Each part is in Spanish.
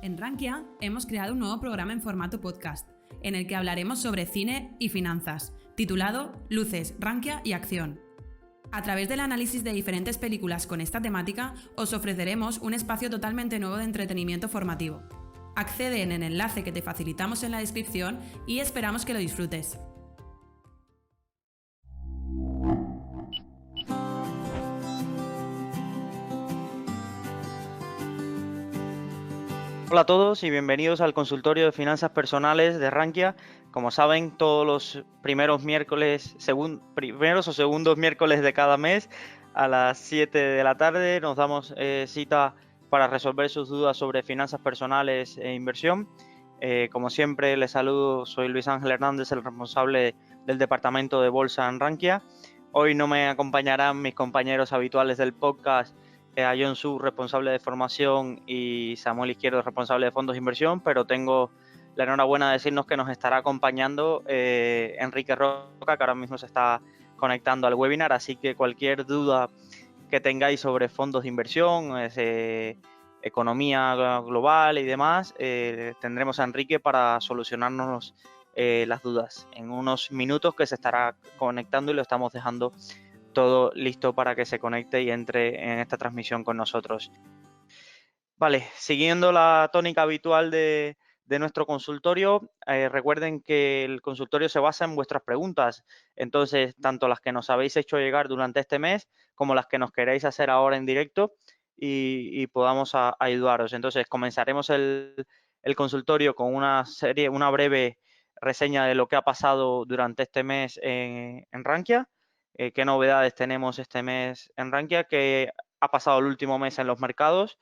En Rankia hemos creado un nuevo programa en formato podcast, en el que hablaremos sobre cine y finanzas, titulado Luces, Rankia y Acción. A través del análisis de diferentes películas con esta temática, os ofreceremos un espacio totalmente nuevo de entretenimiento formativo. Accede en el enlace que te facilitamos en la descripción y esperamos que lo disfrutes. Hola a todos y bienvenidos al consultorio de finanzas personales de Rankia. Como saben, todos los primeros o segundos miércoles de cada mes a las 7 de la tarde nos damos cita para resolver sus dudas sobre finanzas personales e inversión. Como siempre, les saludo, soy Luis Ángel Hernández, el responsable del departamento de bolsa en Rankia. Hoy no me acompañarán mis compañeros habituales del podcast, a John Su, responsable de formación, y Samuel Izquierdo, responsable de fondos de inversión, pero tengo la enhorabuena de decirnos que nos estará acompañando Enrique Roca, que ahora mismo se está conectando al webinar, así que cualquier duda que tengáis sobre fondos de inversión, economía global y demás, tendremos a Enrique para solucionarnos las dudas en unos minutos, que se estará conectando y lo estamos dejando todo listo para que se conecte y entre en esta transmisión con nosotros. Vale, siguiendo la tónica habitual de nuestro consultorio, recuerden que el consultorio se basa en vuestras preguntas. Entonces, tanto las que nos habéis hecho llegar durante este mes como las que nos queréis hacer ahora en directo y podamos ayudaros. Entonces, comenzaremos el consultorio con una breve reseña de lo que ha pasado durante este mes en Rankia. Qué novedades tenemos este mes en Rankia, qué ha pasado el último mes en los mercados,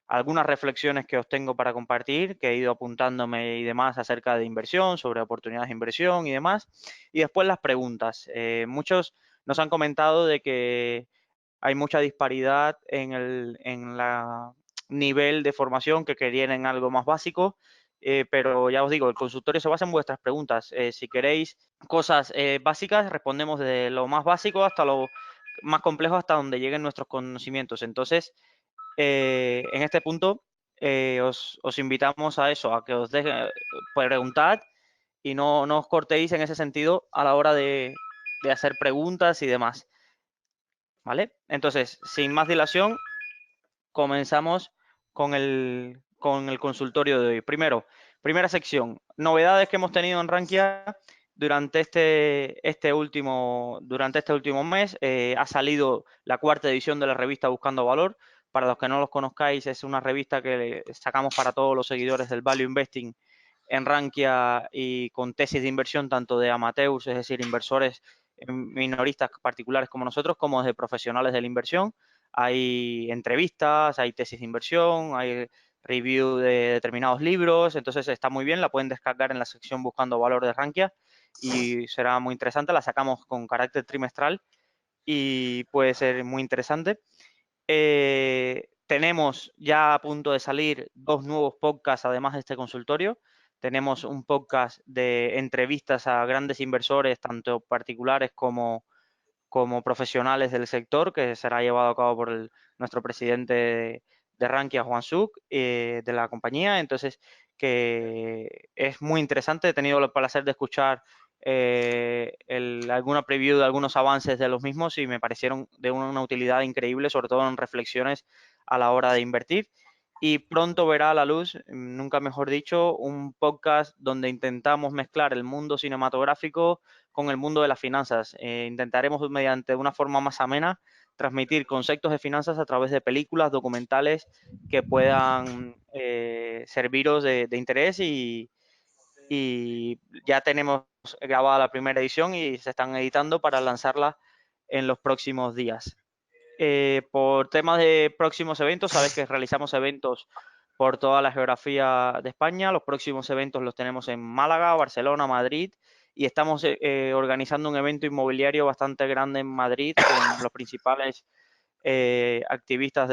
algunas reflexiones que os tengo para compartir, que he ido apuntándome y demás acerca de inversión, sobre oportunidades de inversión y demás, y después las preguntas. Muchos nos han comentado de que hay mucha disparidad en el nivel de formación, que querían algo más básico, pero ya os digo, el consultorio se basa en vuestras preguntas. Si queréis cosas básicas, respondemos desde lo más básico hasta lo más complejo, hasta donde lleguen nuestros conocimientos. Entonces, en este punto, os invitamos a eso, a que os preguntad y no os cortéis en ese sentido a la hora de hacer preguntas y demás. ¿Vale? Entonces, sin más dilación, comenzamos con el consultorio de hoy. Primera sección, novedades que hemos tenido en Rankia durante este último mes. Ha salido la cuarta edición de la revista Buscando Valor. Para los que no los conozcáis, es una revista que sacamos para todos los seguidores del Value Investing en Rankia, y con tesis de inversión tanto de amateurs, es decir, inversores minoristas particulares como nosotros, como de profesionales de la inversión. Hay entrevistas, hay tesis de inversión, hay review de determinados libros. Entonces está muy bien, la pueden descargar en la sección Buscando Valor de Rankia y será muy interesante. La sacamos con carácter trimestral y puede ser muy interesante. Tenemos ya a punto de salir 2 nuevos podcasts, además de este consultorio. Tenemos un podcast de entrevistas a grandes inversores, tanto particulares como profesionales del sector, que será llevado a cabo por nuestro presidente de Rankia, Juan Suk, de la compañía. Entonces, que es muy interesante. He tenido el placer de escuchar alguna preview de algunos avances de los mismos y me parecieron de una utilidad increíble, sobre todo en reflexiones a la hora de invertir. Y pronto verá a la luz, nunca mejor dicho, un podcast donde intentamos mezclar el mundo cinematográfico con el mundo de las finanzas. Intentaremos, mediante una forma más amena, transmitir conceptos de finanzas a través de películas, documentales que puedan serviros de interés, y ya tenemos grabada la primera edición y se están editando para lanzarla en los próximos días. Por temas de próximos eventos, sabes que realizamos eventos por toda la geografía de España. Los próximos eventos los tenemos en Málaga, Barcelona, Madrid, y estamos organizando un evento inmobiliario bastante grande en Madrid con los principales activistas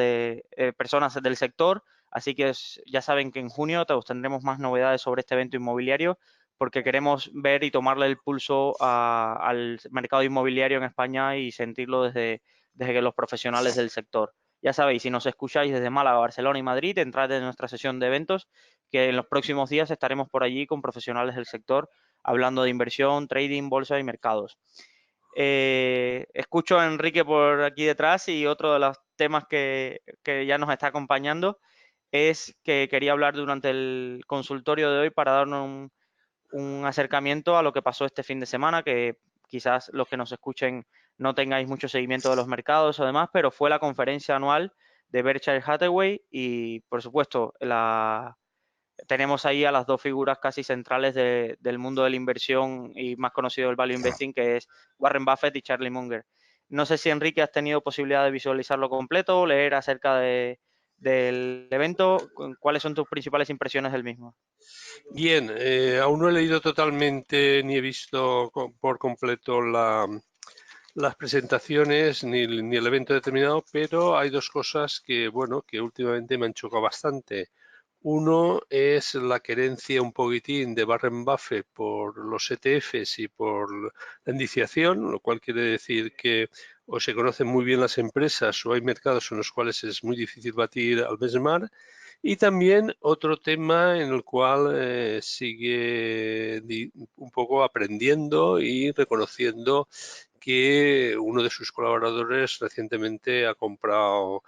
personas del sector. Así que ya saben que en junio tendremos más novedades sobre este evento inmobiliario, porque queremos ver y tomarle el pulso al mercado inmobiliario en España y sentirlo desde que los profesionales del sector. Ya sabéis, si nos escucháis desde Málaga, Barcelona y Madrid, entrad en nuestra sesión de eventos, que en los próximos días estaremos por allí con profesionales del sector hablando de inversión, trading, bolsa y mercados. Escucho a Enrique por aquí detrás y otro de los temas que ya nos está acompañando es que quería hablar durante el consultorio de hoy para darnos un acercamiento a lo que pasó este fin de semana, que quizás los que nos escuchen no tengáis mucho seguimiento de los mercados o demás, pero fue la conferencia anual de Berkshire Hathaway y, por supuesto, tenemos ahí a las dos figuras casi centrales del mundo de la inversión y más conocido del value investing, que es Warren Buffett y Charlie Munger. No sé si, Enrique, has tenido posibilidad de visualizarlo completo, leer acerca del evento. ¿Cuáles son tus principales impresiones del mismo? Bien, aún no he leído totalmente ni he visto por completo las presentaciones ni el evento determinado, pero hay dos cosas que, bueno, que últimamente me han chocado bastante. Uno es la querencia un poquitín de Warren Buffett por los ETFs y por la indiciación, lo cual quiere decir que o se conocen muy bien las empresas o hay mercados en los cuales es muy difícil batir al benchmark. Y también otro tema en el cual sigue un poco aprendiendo y reconociendo que uno de sus colaboradores recientemente han comprado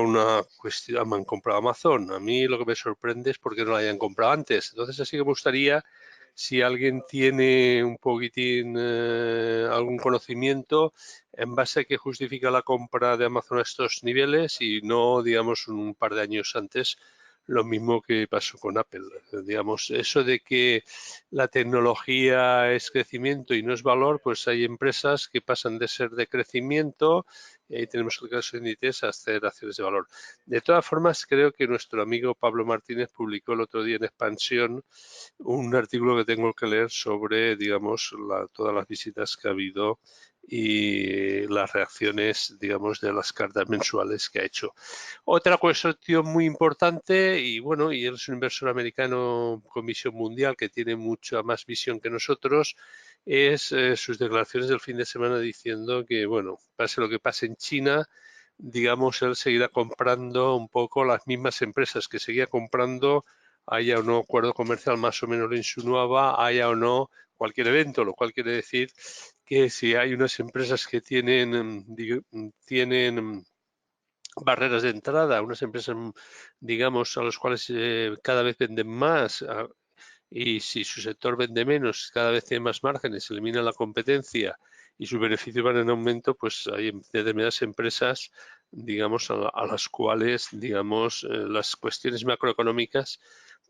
una cuestión, han comprado Amazon. A mí lo que me sorprende es por qué no la hayan comprado antes. Entonces, así que me gustaría, si alguien tiene un poquitín algún conocimiento, en base a qué justifica la compra de Amazon a estos niveles y no, digamos, un par de años antes, lo mismo que pasó con Apple. Digamos, eso de que la tecnología es crecimiento y no es valor, pues hay empresas que pasan de ser de crecimiento, y ahí tenemos el caso de Inditex, a hacer acciones de valor. De todas formas, creo que nuestro amigo Pablo Martínez publicó el otro día en Expansión un artículo que tengo que leer sobre, digamos, todas las visitas que ha habido y las reacciones, digamos, de las cartas mensuales que ha hecho. Otra cuestión muy importante, y bueno, y él es un inversor americano con visión mundial que tiene mucha más visión que nosotros, es sus declaraciones del fin de semana diciendo que, bueno, pase lo que pase en China, digamos, él seguirá comprando un poco las mismas empresas que seguía comprando, haya o no acuerdo comercial, más o menos lo insinuaba, haya o no cualquier evento, lo cual quiere decir que si hay unas empresas que tienen barreras de entrada, unas empresas, digamos, a las cuales cada vez venden más, y si su sector vende menos, cada vez tiene más márgenes, elimina la competencia y sus beneficios van en aumento, pues hay determinadas empresas, digamos, a las cuales, digamos, las cuestiones macroeconómicas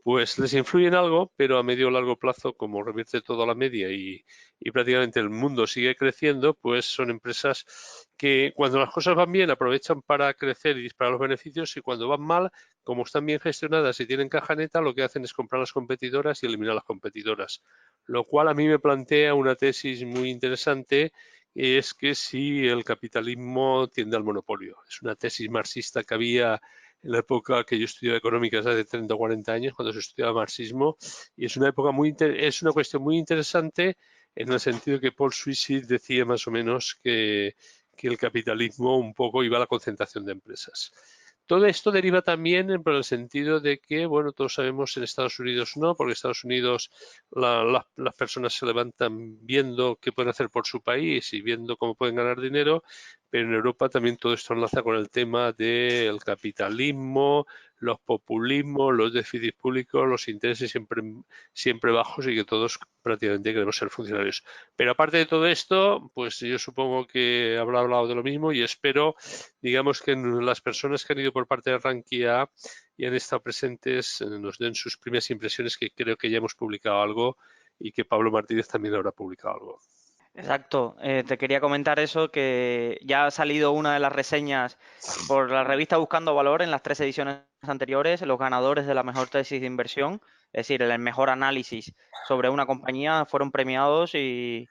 pues les influyen algo, pero a medio o largo plazo, como revierte todo a la media y prácticamente el mundo sigue creciendo, pues son empresas que cuando las cosas van bien aprovechan para crecer y disparar los beneficios y cuando van mal, como están bien gestionadas y tienen caja neta, lo que hacen es comprar las competidoras y eliminar las competidoras. Lo cual a mí me plantea una tesis muy interesante, es que si el capitalismo tiende al monopolio. Es una tesis marxista que había en la época que yo estudiaba económicas hace 30 o 40 años, cuando se estudiaba marxismo, y es una época es una cuestión muy interesante en el sentido que Paul Suicide decía más o menos que el capitalismo un poco iba a la concentración de empresas. Todo esto deriva también por el sentido de que, bueno, todos sabemos en Estados Unidos no, porque en Estados Unidos las personas se levantan viendo qué pueden hacer por su país y viendo cómo pueden ganar dinero, pero en Europa también todo esto enlaza con el tema del capitalismo, los populismos, los déficits públicos, los intereses siempre bajos y que todos prácticamente queremos ser funcionarios. Pero aparte de todo esto, pues yo supongo que habrá hablado de lo mismo y espero, digamos, que las personas que han ido por parte de Rankia y han estado presentes nos den sus primeras impresiones, que creo que ya hemos publicado algo y que Pablo Martínez también habrá publicado algo. Exacto, te quería comentar eso, que ya ha salido una de las reseñas por la revista Buscando Valor en las 3 ediciones anteriores, los ganadores de la mejor tesis de inversión, es decir, el mejor análisis sobre una compañía fueron premiados y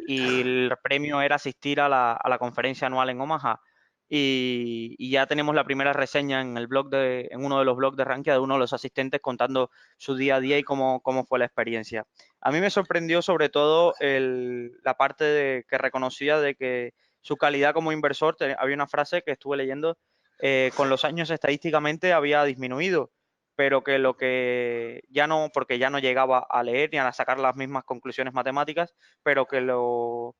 el premio era asistir a la conferencia anual en Omaha. Y ya tenemos la primera reseña en en uno de los blogs de Rankia de uno de los asistentes contando su día a día y cómo fue la experiencia. A mí me sorprendió sobre todo la parte que reconocía de que su calidad como inversor, había una frase que estuve leyendo, con los años estadísticamente había disminuido. pero que lo que ya no, porque ya no llegaba a leer ni a sacar las mismas conclusiones matemáticas, pero que lo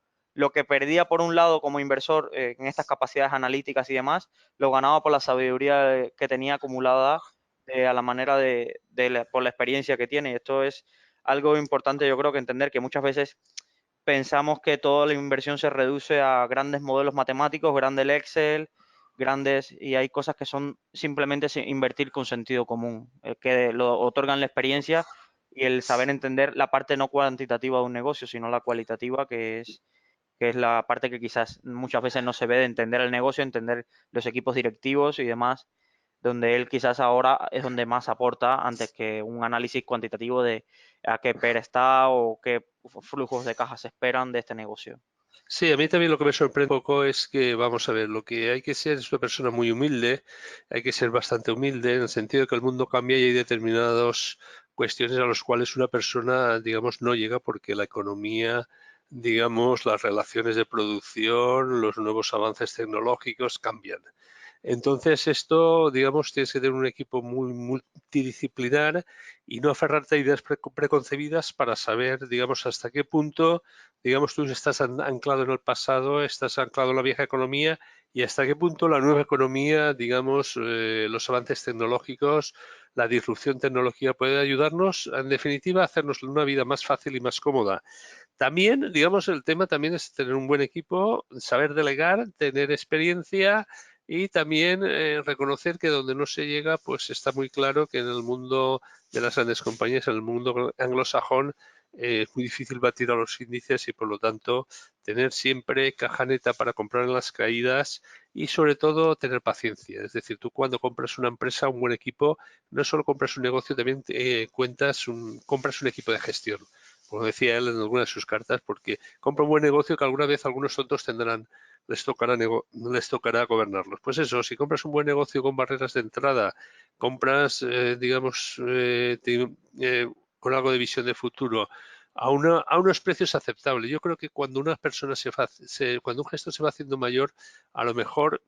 que perdía por un lado como inversor en estas capacidades analíticas y demás, lo ganaba por la sabiduría que tenía acumulada a la manera por la experiencia que tiene. Y esto es algo importante, yo creo que entender que muchas veces pensamos que toda la inversión se reduce a grandes modelos matemáticos, grandes Excel, grandes, y hay cosas que son simplemente invertir con sentido común, que lo otorgan la experiencia y el saber entender la parte no cuantitativa de un negocio, sino la cualitativa, que es la parte que quizás muchas veces no se ve de entender el negocio, entender los equipos directivos y demás, donde él quizás ahora es donde más aporta antes que un análisis cuantitativo de a qué PER está o qué flujos de caja se esperan de este negocio. Sí, a mí también lo que me sorprende un poco es que, vamos a ver, lo que hay que ser es una persona muy humilde, hay que ser bastante humilde en el sentido de que el mundo cambia y hay determinadas cuestiones a las cuales una persona, digamos, no llega porque la economía, digamos, las relaciones de producción, los nuevos avances tecnológicos cambian. Entonces, esto, digamos, tienes que tener un equipo muy multidisciplinar y no aferrarte a ideas preconcebidas para saber, digamos, hasta qué punto, digamos, tú estás anclado en el pasado, estás anclado en la vieja economía y hasta qué punto la nueva economía, digamos, los avances tecnológicos, la disrupción tecnológica puede ayudarnos, en definitiva, a hacernos una vida más fácil y más cómoda. También, digamos, el tema también es tener un buen equipo, saber delegar, tener experiencia y también reconocer que donde no se llega, pues está muy claro que en el mundo de las grandes compañías, en el mundo anglosajón, es muy difícil batir a los índices y por lo tanto tener siempre caja neta para comprar en las caídas y sobre todo tener paciencia. Es decir, tú cuando compras una empresa, un buen equipo, no solo compras un negocio, también compras un equipo de gestión, como decía él en alguna de sus cartas, porque compra un buen negocio que alguna vez algunos tontos les tocará gobernarlos. Pues eso, si compras un buen negocio con barreras de entrada, compras, digamos, con algo de visión de futuro, a unos precios aceptables. Yo creo que cuando una persona cuando un gestor se va haciendo mayor, a lo mejor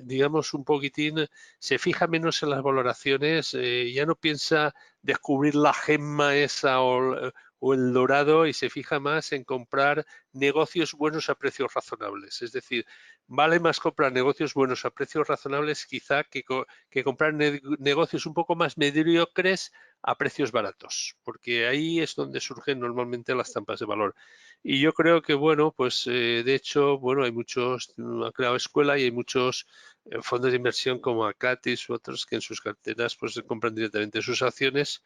digamos, un poquitín, se fija menos en las valoraciones, ya no piensa descubrir la gema esa o el dorado y se fija más en comprar negocios buenos a precios razonables. Es decir, vale más comprar negocios buenos a precios razonables quizá que comprar negocios un poco más mediocres a precios baratos, porque ahí es donde surgen normalmente las trampas de valor. Y yo creo que, bueno, pues de hecho, bueno, hay muchos, ha creado escuela y hay muchos fondos de inversión como Acatis u otros que en sus carteras pues compran directamente sus acciones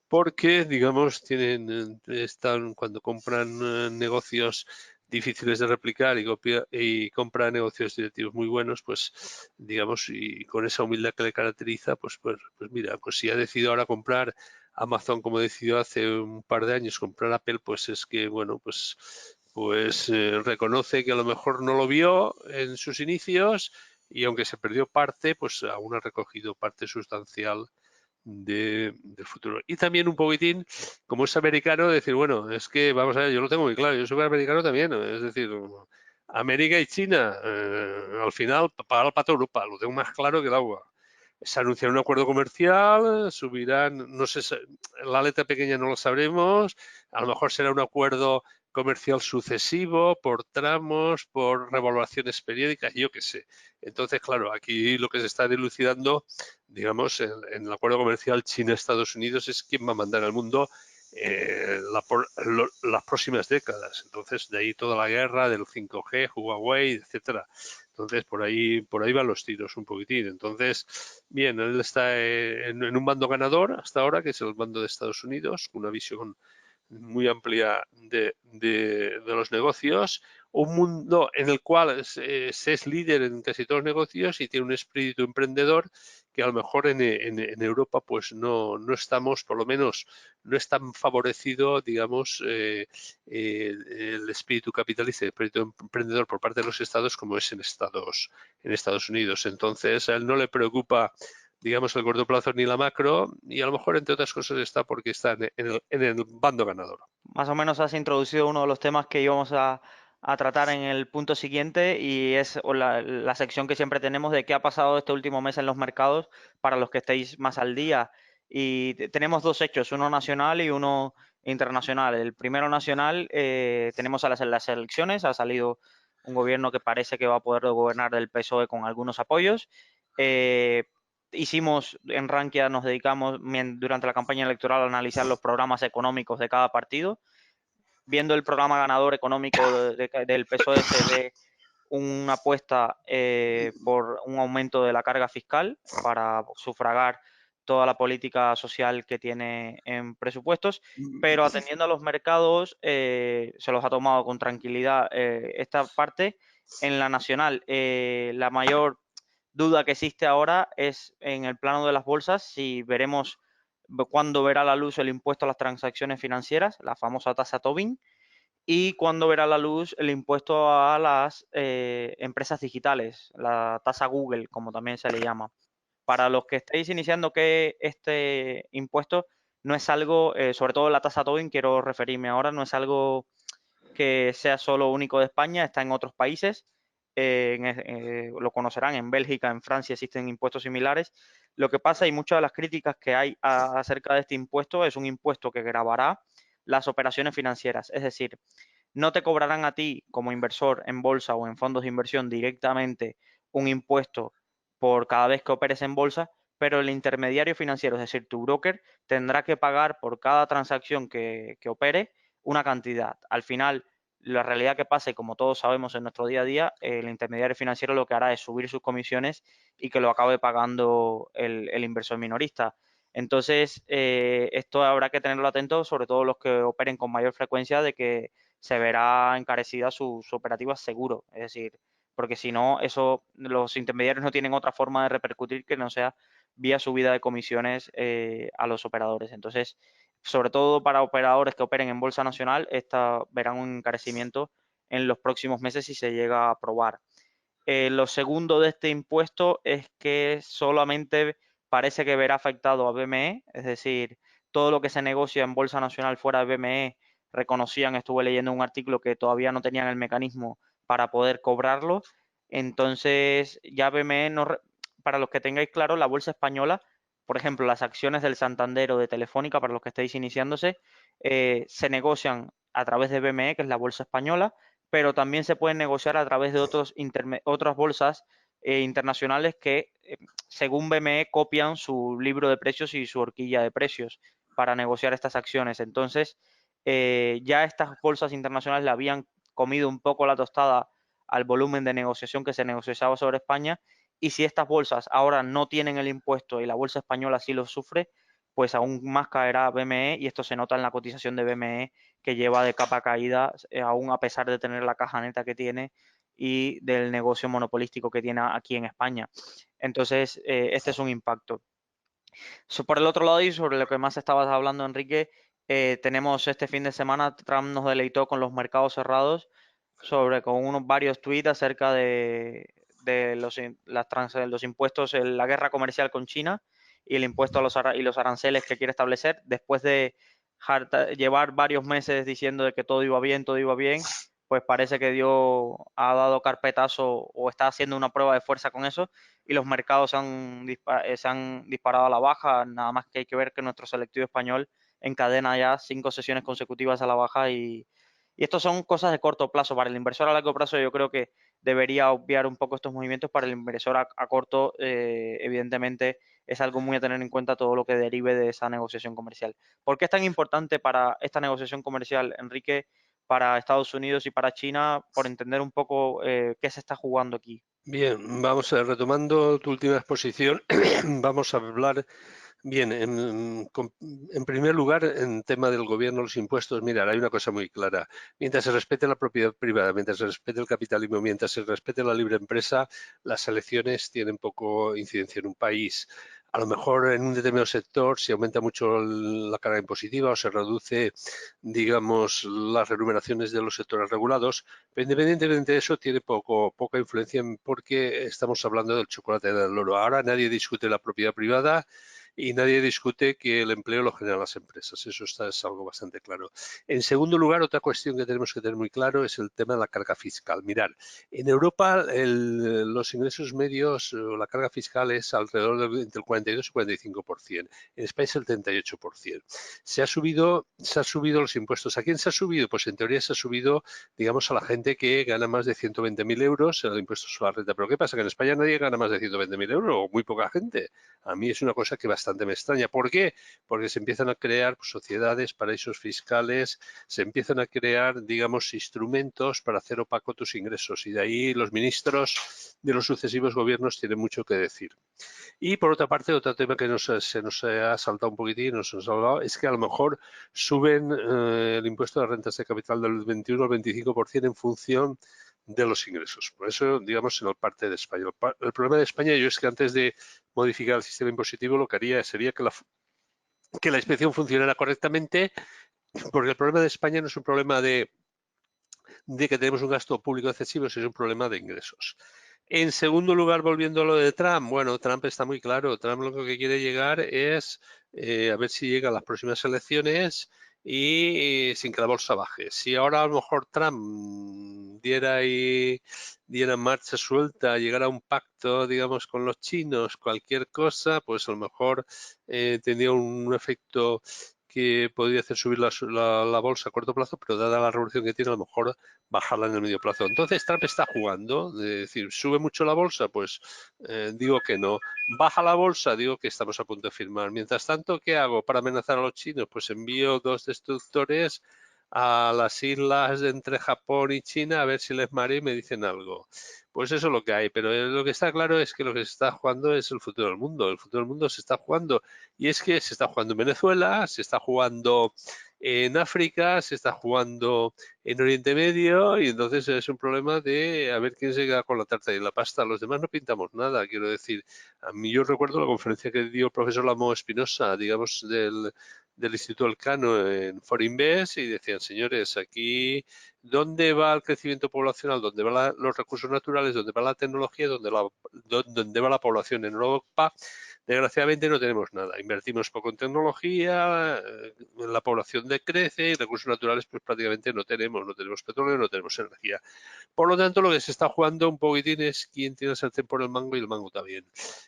porque, digamos, están cuando compran negocios difíciles de replicar y compran negocios directivos muy buenos, pues, digamos, y con esa humildad que le caracteriza, pues mira, pues si ha decidido ahora comprar Amazon como decidió hace un par de años comprar Apple, pues es que, bueno, pues reconoce que a lo mejor no lo vio en sus inicios y aunque se perdió parte, pues aún ha recogido parte sustancial del futuro. Y también un poquitín, como es americano, decir, bueno, es que, vamos a ver, yo lo tengo muy claro, yo soy americano también, es decir, América y China, al final, para el pato Europa, lo tengo más claro que el agua. Se anunciará un acuerdo comercial, subirán, no sé, la letra pequeña no lo sabremos, a lo mejor será un acuerdo comercial sucesivo, por tramos, por revaluaciones periódicas, yo qué sé. Entonces, claro, aquí lo que se está dilucidando, digamos, en el acuerdo comercial China-Estados Unidos es quién va a mandar al mundo las próximas décadas. Entonces, de ahí toda la guerra del 5G, Huawei, etcétera. Entonces, por ahí van los tiros un poquitín. Entonces, bien, él está en un bando ganador hasta ahora, que es el bando de Estados Unidos, una visión muy amplia de los negocios, un mundo en el cual se es líder en casi todos los negocios y tiene un espíritu emprendedor que a lo mejor en Europa pues no estamos, por lo menos no es tan favorecido, digamos, el espíritu capitalista, el espíritu emprendedor por parte de los estados como es en Estados Unidos. Entonces a él no le preocupa, digamos, el corto plazo ni la macro, y a lo mejor, entre otras cosas, está porque está en el bando ganador. Más o menos has introducido uno de los temas que íbamos a tratar en el punto siguiente y es la sección que siempre tenemos de qué ha pasado este último mes en los mercados para los que estéis más al día. Y tenemos dos hechos, uno nacional y uno internacional. El primero nacional, tenemos a las elecciones, ha salido un gobierno que parece que va a poder gobernar del PSOE con algunos apoyos. Hicimos en Rankia, nos dedicamos durante la campaña electoral a analizar los programas económicos de cada partido. Viendo el programa ganador económico del PSOE, se ve una apuesta por un aumento de la carga fiscal para sufragar toda la política social que tiene en presupuestos, pero atendiendo a los mercados se los ha tomado con tranquilidad esta parte. En la nacional, la mayor duda que existe ahora es en el plano de las bolsas, si veremos cuándo verá la luz el impuesto a las transacciones financieras, la famosa tasa Tobin, y cuándo verá la luz el impuesto a las empresas digitales, la tasa Google, como también se le llama. Para los que estéis iniciando que este impuesto no es algo, sobre todo la tasa Tobin, quiero referirme ahora, no es algo que sea solo único de España, está en otros países, lo conocerán, en Bélgica, en Francia existen impuestos similares. Lo que pasa y muchas de las críticas que hay acerca de este impuesto es un impuesto que gravará las operaciones financieras, es decir, no te cobrarán a ti como inversor en bolsa o en fondos de inversión directamente un impuesto por cada vez que operes en bolsa, pero el intermediario financiero, es decir, tu broker, tendrá que pagar por cada transacción que opere una cantidad. Al final, la realidad que pasa, y como todos sabemos en nuestro día a día, el intermediario financiero lo que hará es subir sus comisiones y que lo acabe pagando el inversor minorista. Entonces, esto habrá que tenerlo atento, sobre todo los que operen con mayor frecuencia, de que se verá encarecida sus operativas seguro. Es decir, porque si no, eso, los intermediarios no tienen otra forma de repercutir que no sea vía subida de comisiones a los operadores. Entonces, sobre todo para operadores que operen en Bolsa Nacional, verán un encarecimiento en los próximos meses si se llega a aprobar. Lo segundo de este impuesto es que solamente parece que verá afectado a BME, es decir, todo lo que se negocia en Bolsa Nacional fuera de BME reconocían, estuve leyendo un artículo que todavía no tenían el mecanismo para poder cobrarlo. Entonces, ya BME, no, para los que tengáis claro, la bolsa española, por ejemplo, las acciones del Santander o de Telefónica, para los que estéis iniciándose, se negocian a través de BME, que es la bolsa española, pero también se pueden negociar a través de otras bolsas internacionales que, según BME, copian su libro de precios y su horquilla de precios para negociar estas acciones. Entonces, ya estas bolsas internacionales le habían comido un poco la tostada al volumen de negociación que se negociaba sobre España, y si estas bolsas ahora no tienen el impuesto y la bolsa española sí lo sufre, pues aún más caerá BME, y esto se nota en la cotización de BME, que lleva de capa caída, aún a pesar de tener la caja neta que tiene y del negocio monopolístico que tiene aquí en España. Entonces, este es un impacto. Por el otro lado, y sobre lo que más estabas hablando, Enrique, tenemos este fin de semana, Trump nos deleitó con los mercados cerrados, con varios tweets acerca de los impuestos, la guerra comercial con China y el impuesto a los aranceles que quiere establecer, después de llevar varios meses diciendo de que todo iba bien, pues parece que ha dado carpetazo o está haciendo una prueba de fuerza con eso, y los mercados se han disparado a la baja. Nada más que hay que ver que nuestro selectivo español encadena ya 5 sesiones consecutivas a la baja, y esto son cosas de corto plazo. Para el inversor a largo plazo yo creo que debería obviar un poco estos movimientos. Para el inversor a corto, evidentemente es algo muy a tener en cuenta todo lo que derive de esa negociación comercial. ¿Por qué es tan importante para esta negociación comercial, Enrique, para Estados Unidos y para China, por entender un poco qué se está jugando aquí? Bien, vamos a ver, retomando tu última exposición, vamos a hablar. Bien, en primer lugar, en tema del gobierno, los impuestos, mira, hay una cosa muy clara. Mientras se respete la propiedad privada, mientras se respete el capitalismo, mientras se respete la libre empresa, las elecciones tienen poco incidencia en un país. A lo mejor en un determinado sector se aumenta mucho la carga impositiva o se reduce, digamos, las remuneraciones de los sectores regulados, pero independientemente de eso tiene poca influencia porque estamos hablando del chocolate del oro. Ahora nadie discute la propiedad privada y nadie discute que el empleo lo generan las empresas. Eso es algo bastante claro. En segundo lugar, otra cuestión que tenemos que tener muy claro es el tema de la carga fiscal. Mirad, en Europa los ingresos medios o la carga fiscal es alrededor entre el 42 y 45%. En España es el 38%. Se han subido los impuestos. ¿A quién se ha subido? Pues en teoría se ha subido, digamos, a la gente que gana más de 120.000 euros el impuesto sobre la renta. Pero ¿qué pasa? Que en España nadie gana más de 120.000 euros o muy poca gente. A mí es una cosa que bastante me extraña. ¿Por qué? Porque se empiezan a crear sociedades, paraísos fiscales, se empiezan a crear, digamos, instrumentos para hacer opaco tus ingresos. Y de ahí los ministros de los sucesivos gobiernos tienen mucho que decir. Y por otra parte, otro tema que se nos ha saltado un poquitín, nos ha hablado, es que a lo mejor suben el impuesto de rentas de capital del 21 al 25% en función de los ingresos. Por eso, digamos, en la parte de España. El problema de España yo es que antes de modificar el sistema impositivo lo que haría sería que la inspección funcionara correctamente, porque el problema de España no es un problema de que tenemos un gasto público excesivo, sino es un problema de ingresos. En segundo lugar, volviendo a lo de Trump, bueno, Trump está muy claro. Trump lo que quiere llegar es a ver si llega a las próximas elecciones y sin que la bolsa baje. Si ahora a lo mejor Trump diera marcha suelta, llegara a un pacto, digamos, con los chinos, cualquier cosa, pues a lo mejor tendría un efecto que podría hacer subir la bolsa a corto plazo, pero dada la revolución que tiene, a lo mejor bajarla en el medio plazo. Entonces Trump está jugando, es decir, sube mucho la bolsa, pues digo que no. Baja la bolsa, digo que estamos a punto de firmar. Mientras tanto, ¿qué hago para amenazar a los chinos? Pues envío 2 destructores a las islas de entre Japón y China a ver si les mareo y me dicen algo. Pues eso es lo que hay, pero lo que está claro es que lo que se está jugando es el futuro del mundo. El futuro del mundo se está jugando, y es que se está jugando en Venezuela, se está jugando en África, se está jugando en Oriente Medio, y entonces es un problema de a ver quién se queda con la tarta y la pasta. Los demás no pintamos nada, quiero decir. A mí yo recuerdo la conferencia que dio el profesor Lamo Espinosa, digamos, del Instituto Elcano en Forinvest, y decían, señores, aquí ¿dónde va el crecimiento poblacional? ¿Dónde van los recursos naturales? ¿Dónde va la tecnología? ¿Dónde va la población? En Europa, desgraciadamente, no tenemos nada. Invertimos poco en tecnología, la población decrece y recursos naturales pues prácticamente no tenemos. No tenemos petróleo, no tenemos energía. Por lo tanto, lo que se está jugando un poquitín es quién tiene el sartén por el mango y el mango también.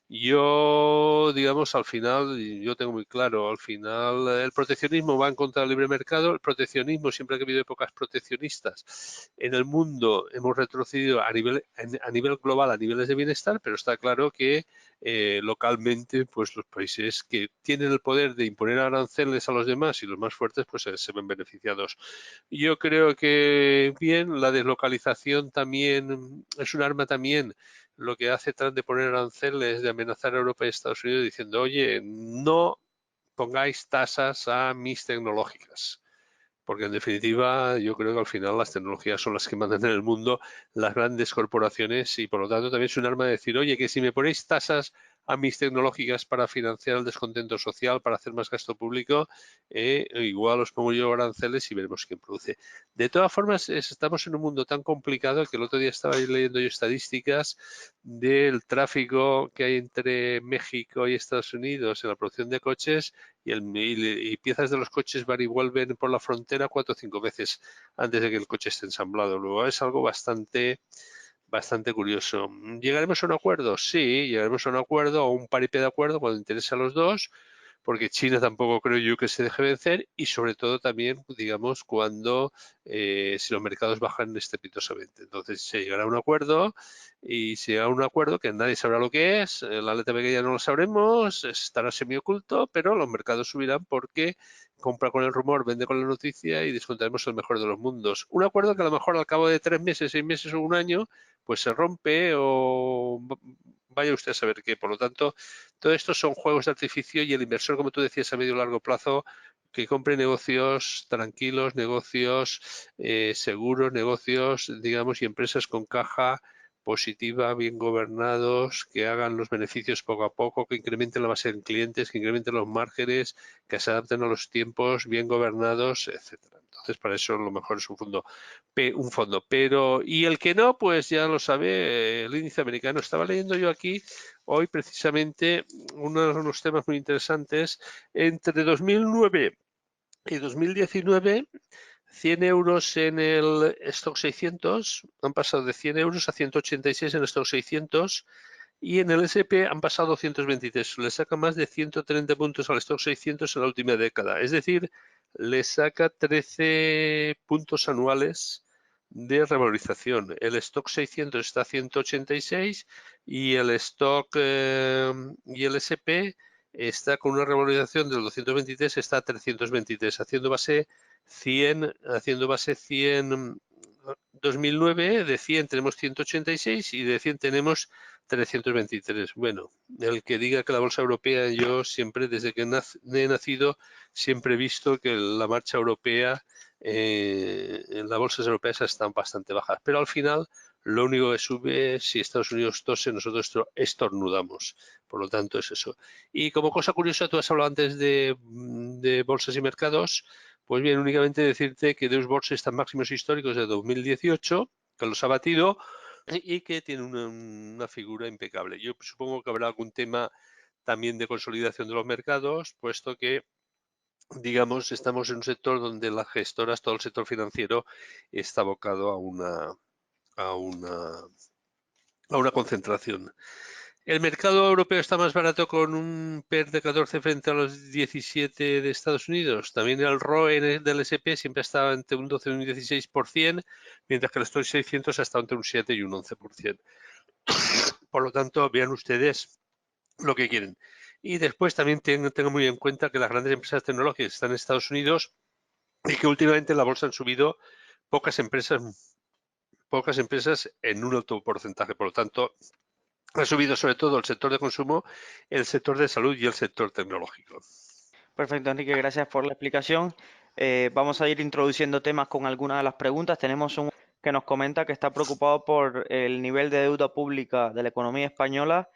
Yo, digamos, al final, yo tengo muy claro, al final el proteccionismo va en contra del libre mercado. El proteccionismo, siempre que ha habido épocas proteccionistas en el mundo, hemos retrocedido a nivel global, a niveles de bienestar, pero está claro que localmente, pues los países que tienen el poder de imponer aranceles a los demás y los más fuertes, pues se ven beneficiados. Yo creo que bien, la deslocalización también es un arma también. Lo que hace Trump de poner aranceles, de amenazar a Europa y Estados Unidos diciendo, oye, no pongáis tasas a mis tecnológicas. Porque en definitiva yo creo que al final las tecnologías son las que mandan en el mundo, las grandes corporaciones, y por lo tanto también es un arma de decir, oye, que si me ponéis tasas a mis tecnológicas para financiar el descontento social, para hacer más gasto público, igual os pongo yo aranceles y veremos quién produce. De todas formas, estamos en un mundo tan complicado que el otro día estaba leyendo yo estadísticas del tráfico que hay entre México y Estados Unidos en la producción de coches, y piezas de los coches van y vuelven por la frontera 4 o 5 veces antes de que el coche esté ensamblado. Luego es algo bastante curioso. ¿Llegaremos a un acuerdo? Sí, llegaremos a un acuerdo o un paripé de acuerdo cuando interese a los dos, porque China tampoco creo yo que se deje vencer, y sobre todo también, digamos, cuando si los mercados bajan estrepitosamente. Entonces se llegará a un acuerdo, y se llegará a un acuerdo que nadie sabrá lo que es, la letra pequeña no lo sabremos, estará semioculto, pero los mercados subirán porque compra con el rumor, vende con la noticia y descontaremos el mejor de los mundos. Un acuerdo que a lo mejor al cabo de 3 meses, 6 meses o un año, pues se rompe o vaya usted a saber qué. Por lo tanto, todo esto son juegos de artificio, y el inversor, como tú decías, a medio y largo plazo, que compre negocios tranquilos, negocios seguros, negocios, digamos, y empresas con caja positiva, bien gobernados, que hagan los beneficios poco a poco, que incrementen la base de clientes, que incrementen los márgenes, que se adapten a los tiempos, bien gobernados, etcétera. Entonces, para eso lo mejor es un fondo. Pero, y el que no, pues ya lo sabe, el índice americano. Estaba leyendo yo aquí hoy precisamente unos temas muy interesantes. Entre 2009 y 2019, 100 euros en el Stock 600 han pasado de 100 euros a 186 en el Stock 600 y en el S&P han pasado 223. Le saca más de 130 puntos al Stock 600 en la última década. Es decir, le saca 13 puntos anuales de revalorización. El Stock 600 está a 186 y el Stock y el S&P está con una revalorización del 223, está a 323, haciendo base 100, 2009, de 100 tenemos 186 y de 100 tenemos 323. Bueno, el que diga que la bolsa europea, yo siempre, desde que he nacido, siempre he visto que la marcha europea, en las bolsas europeas están bastante bajas, pero al final lo único que sube, si Estados Unidos tose, nosotros estornudamos. Por lo tanto, es eso. Y como cosa curiosa, tú has hablado antes de bolsas y mercados. Pues bien, únicamente decirte que Deus Box está en máximos históricos de 2018, que los ha batido y que tiene una figura impecable. Yo supongo que habrá algún tema también de consolidación de los mercados, puesto que, digamos, estamos en un sector donde las gestoras, todo el sector financiero, está abocado a una concentración. El mercado europeo está más barato con un PER de 14 frente a los 17 de Estados Unidos. También el ROE del S&P siempre estaba entre un 12 y un 16%, mientras que el Stoxx 600 ha estado entre un 7 y un 11%. Por lo tanto, vean ustedes lo que quieren. Y después también tengo muy en cuenta que las grandes empresas tecnológicas están en Estados Unidos y que últimamente en la bolsa han subido pocas empresas en un alto porcentaje. Por lo tanto, ha subido sobre todo el sector de consumo, el sector de salud y el sector tecnológico. Perfecto, Enrique, gracias por la explicación. Vamos a ir introduciendo temas con algunas de las preguntas. Tenemos un que nos comenta que está preocupado por el nivel de deuda pública de la economía española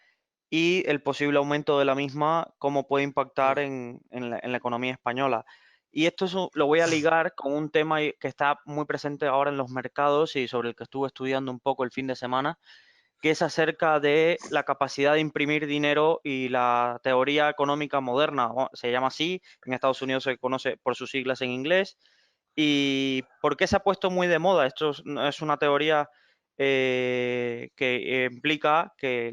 y el posible aumento de la misma, cómo puede impactar en la economía española. Y esto lo voy a ligar con un tema que está muy presente ahora en los mercados y sobre el que estuve estudiando un poco el fin de semana, que es acerca de la capacidad de imprimir dinero y la teoría económica moderna, se llama así, en Estados Unidos se conoce por sus siglas en inglés. ¿Y por qué se ha puesto muy de moda? Esto es una teoría que implica que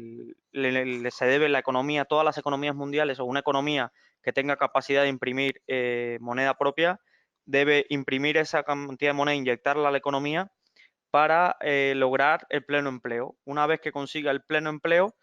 se debe la economía, todas las economías mundiales o una economía que tenga capacidad de imprimir moneda propia, debe imprimir esa cantidad de moneda, inyectarla a la economía para lograr el pleno empleo. Una vez que consiga el pleno empleo,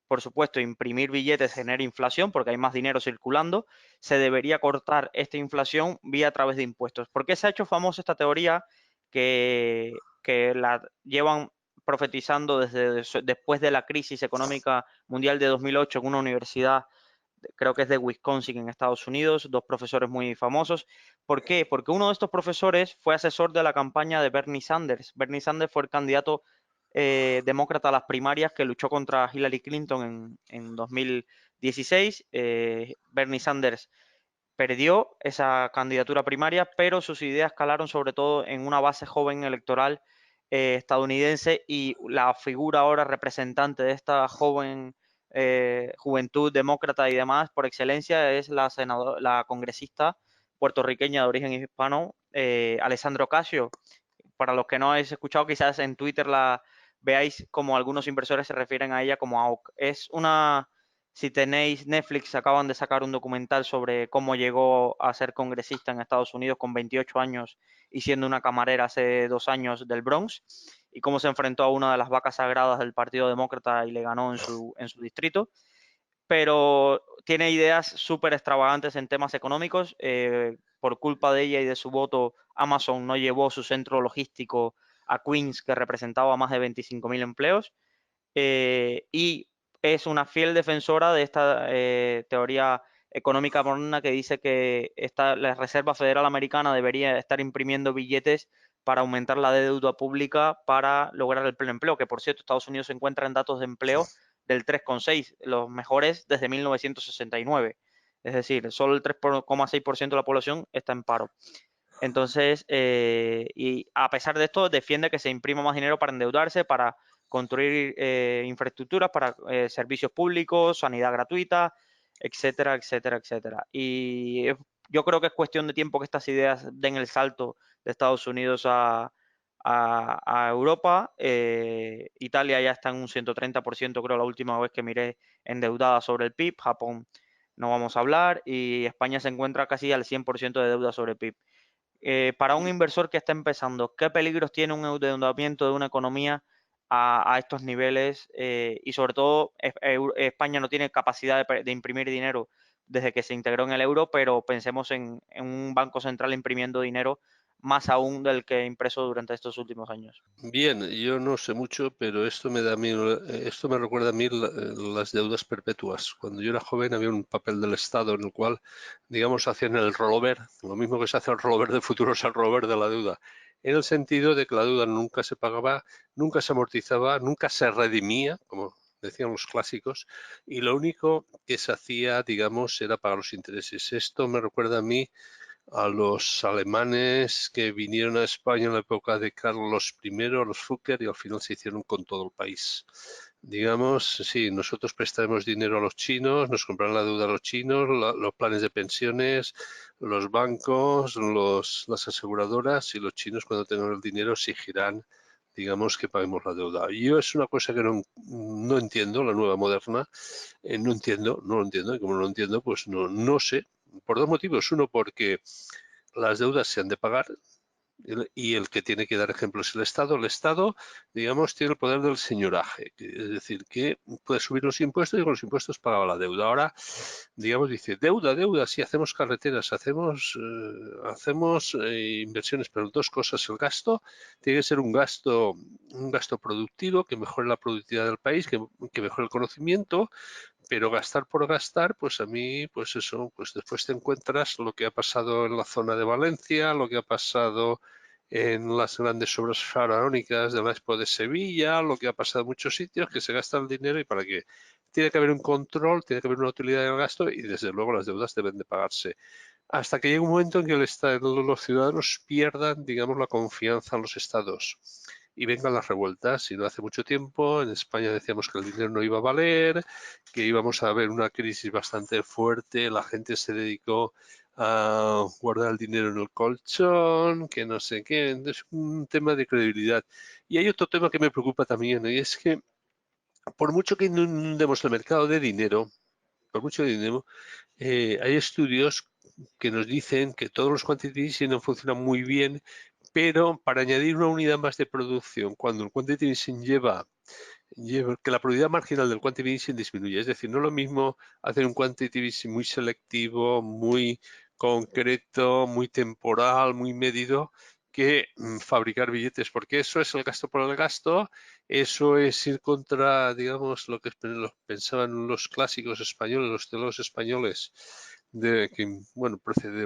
por supuesto, imprimir billetes genera inflación porque hay más dinero circulando, se debería cortar esta inflación vía a través de impuestos. ¿Por qué se ha hecho famosa esta teoría que la llevan profetizando desde después de la crisis económica mundial de 2008 en una universidad, creo que es de Wisconsin en Estados Unidos, dos profesores muy famosos? ¿Por qué? Porque uno de estos profesores fue asesor de la campaña de Bernie Sanders. Bernie Sanders fue el candidato demócrata a las primarias que luchó contra Hillary Clinton en 2016. Bernie Sanders perdió esa candidatura primaria, pero sus ideas calaron sobre todo en una base joven electoral estadounidense, y la figura ahora representante de esta joven juventud demócrata y demás por excelencia es la congresista puertorriqueña de origen hispano, Alessandra Ocasio. Para los que no habéis escuchado, quizás en Twitter la veáis como algunos inversores se refieren a ella como AOC. Es una, si tenéis Netflix, acaban de sacar un documental sobre cómo llegó a ser congresista en Estados Unidos con 28 años y siendo una camarera hace 2 años del Bronx, y cómo se enfrentó a una de las vacas sagradas del Partido Demócrata y le ganó en su distrito. Pero tiene ideas súper extravagantes en temas económicos. Por culpa de ella y de su voto, Amazon no llevó su centro logístico a Queens, que representaba más de 25.000 empleos. Y es una fiel defensora de esta teoría económica moderna que dice que la Reserva Federal Americana debería estar imprimiendo billetes para aumentar la deuda pública para lograr el pleno empleo, que por cierto Estados Unidos se encuentra en datos de empleo del 3,6, los mejores desde 1969. Es decir, solo el 3,6% de la población está en paro. Entonces, y a pesar de esto, defiende que se imprima más dinero para endeudarse, para construir infraestructuras para servicios públicos, sanidad gratuita, etcétera, etcétera, etcétera. Y yo creo que es cuestión de tiempo que estas ideas den el salto de Estados Unidos a Europa. Italia ya está en un 130%, creo, la última vez que miré, endeudada sobre el PIB. Japón no vamos a hablar, y España se encuentra casi al 100% de deuda sobre el PIB. Para un inversor que está empezando, ¿qué peligros tiene un endeudamiento de una economía a estos niveles? Y sobre todo, España no tiene capacidad de imprimir dinero desde que se integró en el euro, pero pensemos en un banco central imprimiendo dinero más aún del que ha impreso durante estos últimos años. Bien, yo no sé mucho, pero esto me da a mí, esto me recuerda a mí las deudas perpetuas. Cuando yo era joven había un papel del Estado en el cual, digamos, hacían el rollover, lo mismo que se hace el rollover de futuros al rollover de la deuda, en el sentido de que la deuda nunca se pagaba, nunca se amortizaba, nunca se redimía, como decían los clásicos, y lo único que se hacía, digamos, era pagar los intereses. Esto me recuerda a mí a los alemanes que vinieron a España en la época de Carlos I, los Fugger, y al final se hicieron con todo el país. Digamos, sí, nosotros prestaremos dinero a los chinos, nos comprarán la deuda a los chinos, los planes de pensiones, los bancos, las aseguradoras, y los chinos, cuando tengan el dinero, exigirán, digamos, que paguemos la deuda. Yo es una cosa que no entiendo, la nueva moderna, no lo entiendo, y como no lo entiendo, pues no sé, por dos motivos. Uno, porque las deudas se han de pagar, y el que tiene que dar ejemplo es el Estado. El Estado, digamos, tiene el poder del señoraje, es decir, que puede subir los impuestos y con los impuestos pagaba la deuda. Ahora, digamos, dice, deuda, sí, hacemos carreteras, hacemos inversiones, pero dos cosas. El gasto tiene que ser un gasto productivo, que mejore la productividad del país, que mejore el conocimiento. Pero gastar por gastar, pues a mí, pues eso, pues después te encuentras lo que ha pasado en la zona de Valencia, lo que ha pasado en las grandes obras faraónicas de la Expo de Sevilla, lo que ha pasado en muchos sitios, que se gasta el dinero y para qué. Tiene que haber un control, tiene que haber una utilidad del gasto, y desde luego las deudas deben de pagarse. Hasta que llegue un momento en que los ciudadanos pierdan, digamos, la confianza en los estados y vengan las revueltas. Y no hace mucho tiempo en España decíamos que el dinero no iba a valer, que íbamos a ver una crisis bastante fuerte, la gente se dedicó a guardar el dinero en el colchón, que no sé qué. Es un tema de credibilidad. Y hay otro tema que me preocupa también, y es que por mucho que inundemos el mercado de dinero, por mucho dinero, hay estudios que nos dicen que todos los quantitative easing no funcionan muy bien, pero para añadir una unidad más de producción, cuando el quantitative easing lleva que la probabilidad marginal del quantitative easing disminuye. Es decir, no es lo mismo hacer un quantitative easing muy selectivo, muy concreto, muy temporal, muy medido, que fabricar billetes, porque eso es el gasto por el gasto, eso es ir contra, digamos, lo que pensaban los clásicos españoles, los teólogos españoles, bueno,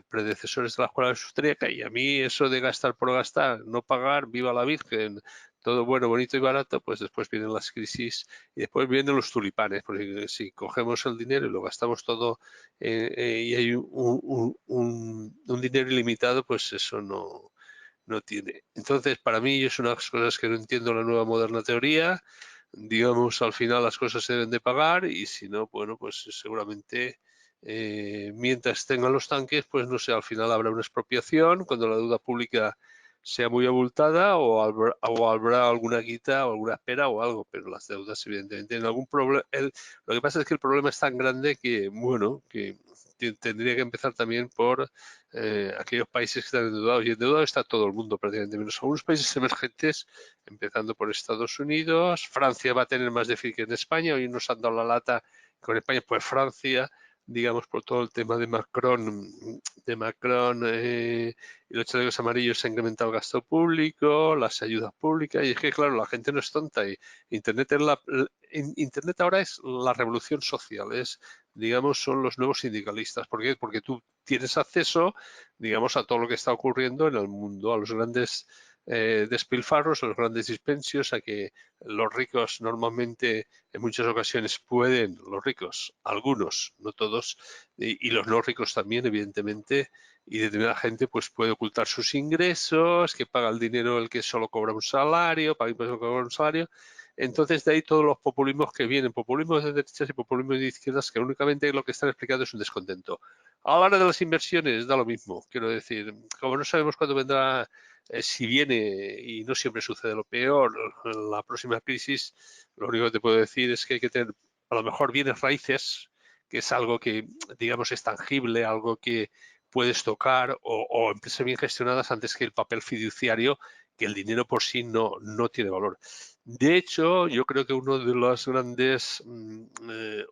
predecesores de la escuela austríaca. Y a mí eso de gastar por gastar, no pagar, viva la Virgen, todo bueno, bonito y barato, pues después vienen las crisis y después vienen los tulipanes, porque si cogemos el dinero y lo gastamos todo y hay un dinero ilimitado, pues eso no tiene. Entonces, para mí es una de las cosas que no entiendo la nueva moderna teoría. Digamos, al final las cosas se deben de pagar, y si no, bueno, pues seguramente mientras tengan los tanques, pues no sé, al final habrá una expropiación cuando la deuda pública sea muy abultada, o habrá alguna quita o alguna espera o algo, pero las deudas evidentemente en algún problema. Lo que pasa es que el problema es tan grande que, bueno, que tendría que empezar también por aquellos países que están endeudados, y endeudado está todo el mundo prácticamente, menos algunos países emergentes, empezando por Estados Unidos. Francia va a tener más déficit que en España, hoy nos han dado la lata con España, pues Francia, digamos, por todo el tema de Macron y los chalecos amarillos, se ha incrementado el gasto público, las ayudas públicas, y es que, claro, la gente no es tonta, y Internet ahora es la revolución social, digamos, son los nuevos sindicalistas. ¿Por qué? Porque tú tienes acceso, digamos, a todo lo que está ocurriendo en el mundo, a los grandes despilfarros, a los grandes dispensios, a que los ricos normalmente en muchas ocasiones los ricos, algunos, no todos, y los no ricos también, evidentemente, y determinada gente pues puede ocultar sus ingresos, que paga el dinero el que solo cobra un salario, paga impuestos que cobra un salario. Entonces, de ahí todos los populismos que vienen, populismos de derechas y populismos de izquierdas, que únicamente lo que están explicando es un descontento. A la hora de las inversiones da lo mismo, quiero decir, como no sabemos cuándo vendrá, si viene, y no siempre sucede lo peor, la próxima crisis, lo único que te puedo decir es que hay que tener a lo mejor bienes raíces, que es algo que, digamos, es tangible, algo que puedes tocar, o empresas bien gestionadas antes que el papel fiduciario, que el dinero por sí no tiene valor. De hecho, yo creo que uno de los grandes,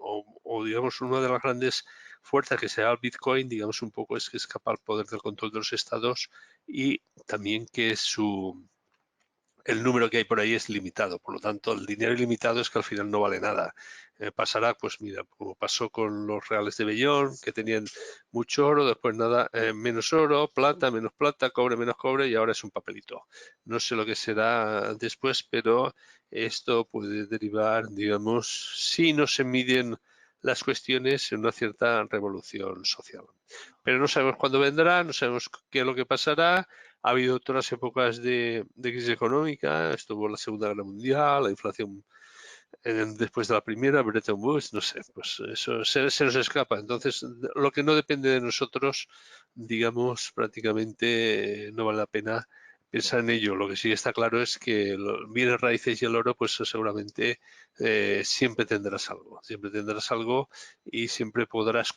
o digamos, una de las grandes fuerzas que se da al Bitcoin, digamos, un poco es que escapa al poder del control de los estados y también que el número que hay por ahí es limitado. Por lo tanto, el dinero ilimitado es que al final no vale nada. Pasará, pues mira, como pasó con los reales de Bellón, que tenían mucho oro, después nada, menos oro, menos plata, cobre, menos cobre, y ahora es un papelito. No sé lo que será después, pero esto puede derivar, digamos, si no se miden las cuestiones, en una cierta revolución social. Pero no sabemos cuándo vendrá, no sabemos qué es lo que pasará. Ha habido otras épocas de crisis económica, estuvo la Segunda Guerra Mundial, la inflación después de la primera, Bretton Woods, no sé, pues eso se nos escapa. Entonces, lo que no depende de nosotros, digamos, prácticamente no vale la pena pensar en ello. Lo que sí está claro es que los bienes raíces y el oro, pues seguramente siempre tendrás algo y siempre podrás,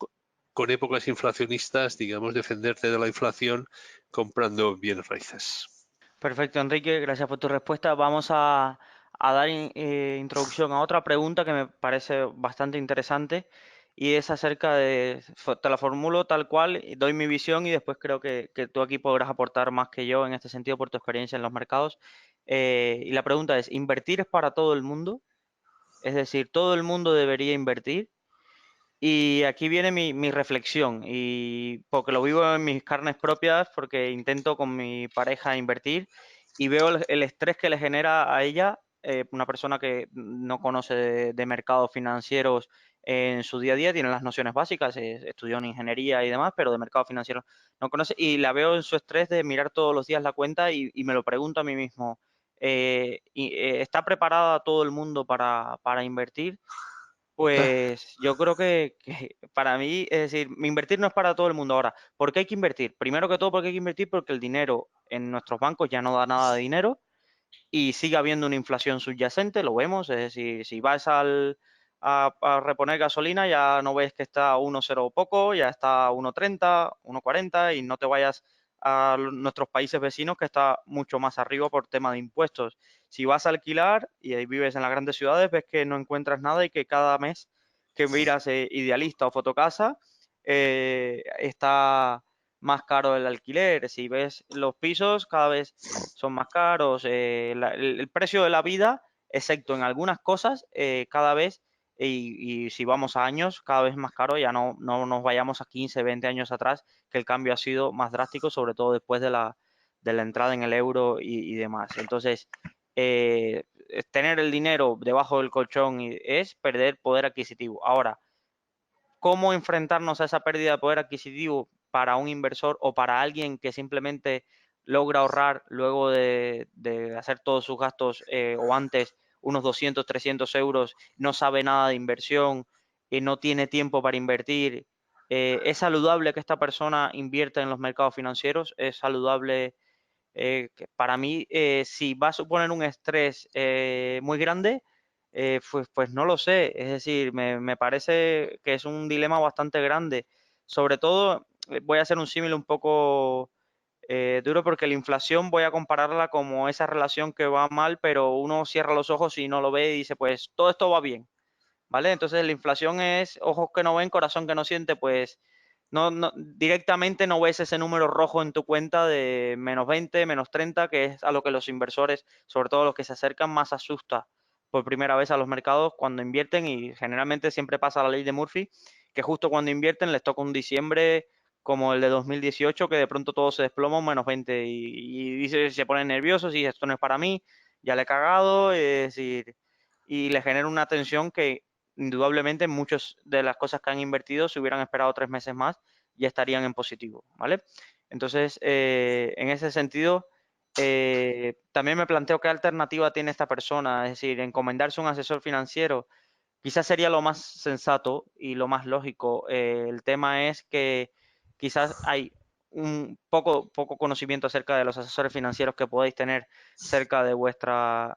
con épocas inflacionistas, digamos, defenderte de la inflación comprando bienes raíces. Perfecto, Enrique, gracias por tu respuesta. Vamos a dar introducción a otra pregunta que me parece bastante interesante y es acerca de, te la formulo tal cual, y doy mi visión y después creo que tú aquí podrás aportar más que yo en este sentido por tu experiencia en los mercados. Y la pregunta es, ¿invertir es para todo el mundo? Es decir, ¿todo el mundo debería invertir? Y aquí viene mi reflexión, y porque lo vivo en mis carnes propias, porque intento con mi pareja invertir y veo el estrés que le genera a ella, una persona que no conoce de mercados financieros en su día a día, tiene las nociones básicas, estudió en ingeniería y demás, pero de mercados financieros no conoce, y la veo en su estrés de mirar todos los días la cuenta y me lo pregunto a mí mismo, ¿está preparada todo el mundo para invertir? Pues yo creo que para mí, es decir, invertir no es para todo el mundo. Ahora, ¿por qué hay que invertir? Primero que todo, porque hay que invertir porque el dinero en nuestros bancos ya no da nada de dinero y sigue habiendo una inflación subyacente, lo vemos. Es decir, si vas a reponer gasolina, ya no ves que está a 1,0 poco, ya está a 1,30, 1,40 y no te vayas a nuestros países vecinos que está mucho más arriba por tema de impuestos. Si vas a alquilar y ahí vives en las grandes ciudades, ves que no encuentras nada y que cada mes que miras Idealista o Fotocasa, está más caro el alquiler. Si ves los pisos, cada vez son más caros. El precio de la vida, excepto en algunas cosas, cada vez, y si vamos a años, cada vez más caro. Ya no nos vayamos a 15, 20 años atrás, que el cambio ha sido más drástico, sobre todo después de la entrada en el euro y demás. Entonces, tener el dinero debajo del colchón es perder poder adquisitivo. Ahora, ¿cómo enfrentarnos a esa pérdida de poder adquisitivo para un inversor o para alguien que simplemente logra ahorrar luego de hacer todos sus gastos, o antes unos 200, 300 euros, no sabe nada de inversión y no tiene tiempo para invertir? ¿Es saludable que esta persona invierta en los mercados financieros? ¿Es saludable? Para mí, si va a suponer un estrés muy grande, pues no lo sé. Es decir, me parece que es un dilema bastante grande. Sobre todo, voy a hacer un símil un poco duro, porque la inflación voy a compararla como esa relación que va mal, pero uno cierra los ojos y no lo ve y dice, pues todo esto va bien. ¿Vale? Entonces la inflación es ojos que no ven, corazón que no siente. Pues directamente no ves ese número rojo en tu cuenta de -20, -30, que es a lo que los inversores, sobre todo los que se acercan, más asusta por primera vez a los mercados cuando invierten, y generalmente siempre pasa la ley de Murphy, que justo cuando invierten les toca un diciembre como el de 2018, que de pronto todo se desploma un -20 y se ponen nerviosos y esto no es para mí, ya le he cagado, es decir, y le genera una tensión que indudablemente muchas de las cosas que han invertido, si hubieran esperado 3 meses más, ya estarían en positivo, ¿vale? Entonces, en ese sentido, también me planteo qué alternativa tiene esta persona, es decir, encomendarse a un asesor financiero. Quizás sería lo más sensato y lo más lógico. El tema es que quizás hay un poco conocimiento acerca de los asesores financieros que podéis tener cerca de vuestra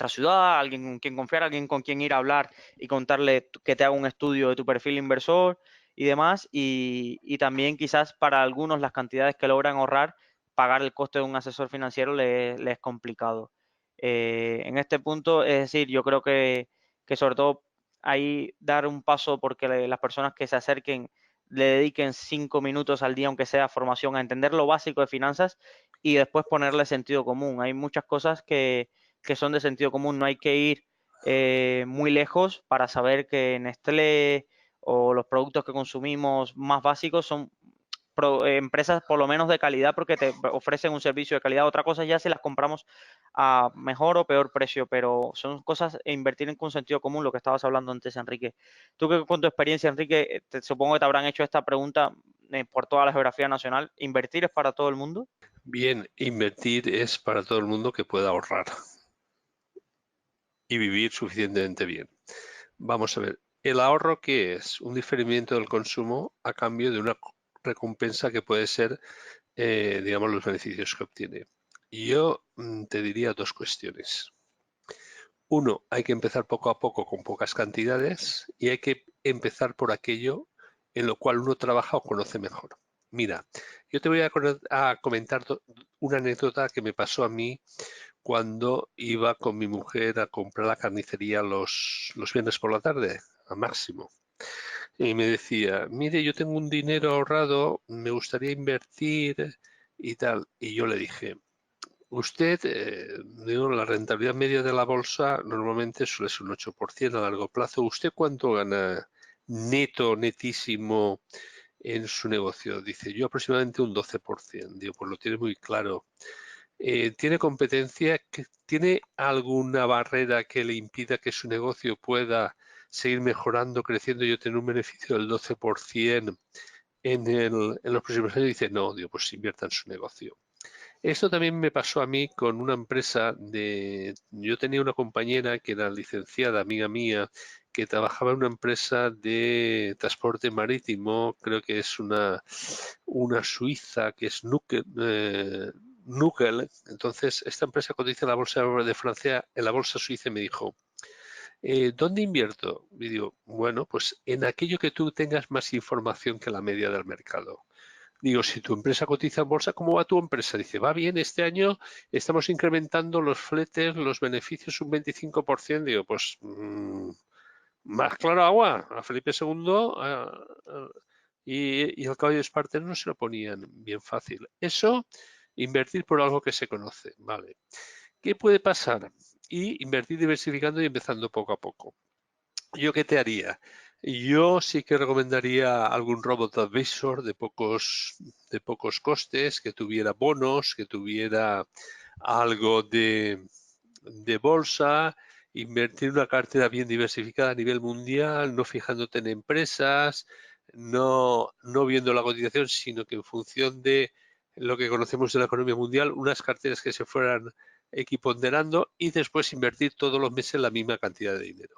ciudad, alguien con quien confiar, alguien con quien ir a hablar y contarle que te haga un estudio de tu perfil inversor y demás. Y también quizás para algunos las cantidades que logran ahorrar, pagar el coste de un asesor financiero le es complicado. En este punto, es decir, yo creo que sobre todo ahí dar un paso porque las personas que se acerquen le dediquen 5 minutos al día, aunque sea formación, a entender lo básico de finanzas y después ponerle sentido común. Hay muchas cosas que son de sentido común. No hay que ir muy lejos para saber que Nestlé o los productos que consumimos más básicos son empresas por lo menos de calidad porque te ofrecen un servicio de calidad. Otra cosa ya si las compramos a mejor o peor precio, pero son cosas invertir con sentido común, lo que estabas hablando antes, Enrique. Tú que con tu experiencia, Enrique, supongo que te habrán hecho esta pregunta por toda la geografía nacional. ¿Invertir es para todo el mundo? Bien, invertir es para todo el mundo que pueda ahorrar y vivir suficientemente bien. Vamos a ver, ¿el ahorro qué es? Un diferimiento del consumo a cambio de una recompensa que puede ser, digamos, los beneficios que obtiene. Yo te diría dos cuestiones. Uno, hay que empezar poco a poco con pocas cantidades y hay que empezar por aquello en lo cual uno trabaja o conoce mejor. Mira, yo te voy a comentar una anécdota que me pasó a mí cuando iba con mi mujer a comprar la carnicería los viernes por la tarde, a Máximo. Y me decía, mire, yo tengo un dinero ahorrado, me gustaría invertir y tal. Y yo le dije, usted, digo, la rentabilidad media de la bolsa normalmente suele ser un 8% a largo plazo. ¿Usted cuánto gana neto, netísimo en su negocio? Dice, yo aproximadamente un 12%. Digo, pues lo tiene muy claro. ¿Tiene competencia? ¿Tiene alguna barrera que le impida que su negocio pueda seguir mejorando, creciendo y obtener un beneficio del 12% en los próximos años? Dice, no, digo, pues invierta en su negocio. Esto también me pasó a mí con una empresa de... Yo tenía una compañera que era licenciada, amiga mía, que trabajaba en una empresa de transporte marítimo, creo que es una suiza, que es Nukel. Entonces, esta empresa cotiza en la bolsa de Francia, en la bolsa suiza, y me dijo, ¿dónde invierto? Y digo, bueno, pues en aquello que tú tengas más información que la media del mercado. Digo, si tu empresa cotiza en bolsa, ¿cómo va tu empresa? Dice, va bien, este año estamos incrementando los fletes, los beneficios un 25%. Digo, pues más claro agua. A Felipe II y al caballo de Espartero no se lo ponían bien fácil. Eso, invertir por algo que se conoce. Vale. ¿Qué puede pasar? Y invertir diversificando y empezando poco a poco. ¿Yo qué te haría? Yo sí que recomendaría algún robot advisor de pocos costes, que tuviera bonos, que tuviera algo de bolsa, invertir en una cartera bien diversificada a nivel mundial, no fijándote en empresas, no viendo la cotización, sino que en función de lo que conocemos de la economía mundial, unas carteras que se fueran equiponderando y después invertir todos los meses la misma cantidad de dinero.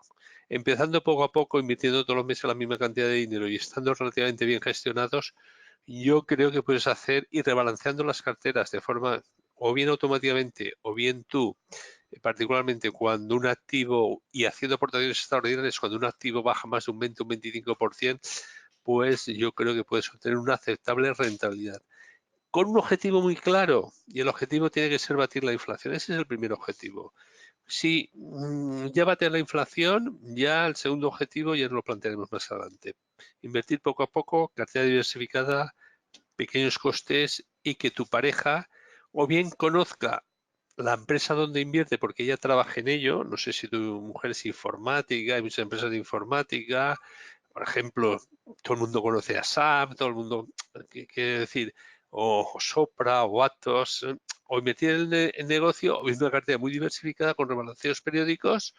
Empezando poco a poco, invirtiendo todos los meses la misma cantidad de dinero y estando relativamente bien gestionados, yo creo que puedes hacer y rebalanceando las carteras de forma o bien automáticamente o bien tú, particularmente cuando un activo y haciendo aportaciones extraordinarias, cuando un activo baja más de un 20 o un 25%, pues yo creo que puedes obtener una aceptable rentabilidad. Con un objetivo muy claro, y el objetivo tiene que ser batir la inflación. Ese es el primer objetivo. Si ya bater la inflación, ya el segundo objetivo ya nos lo plantearemos más adelante. Invertir poco a poco, cartera diversificada, pequeños costes y que tu pareja o bien conozca la empresa donde invierte porque ella trabaja en ello. No sé si tu mujer es informática, hay muchas empresas de informática. Por ejemplo, todo el mundo conoce a SAP, todo el mundo, quiere decir, o Sopra o Atos, o invertir en el negocio o en una cartera muy diversificada con rebalanceos periódicos,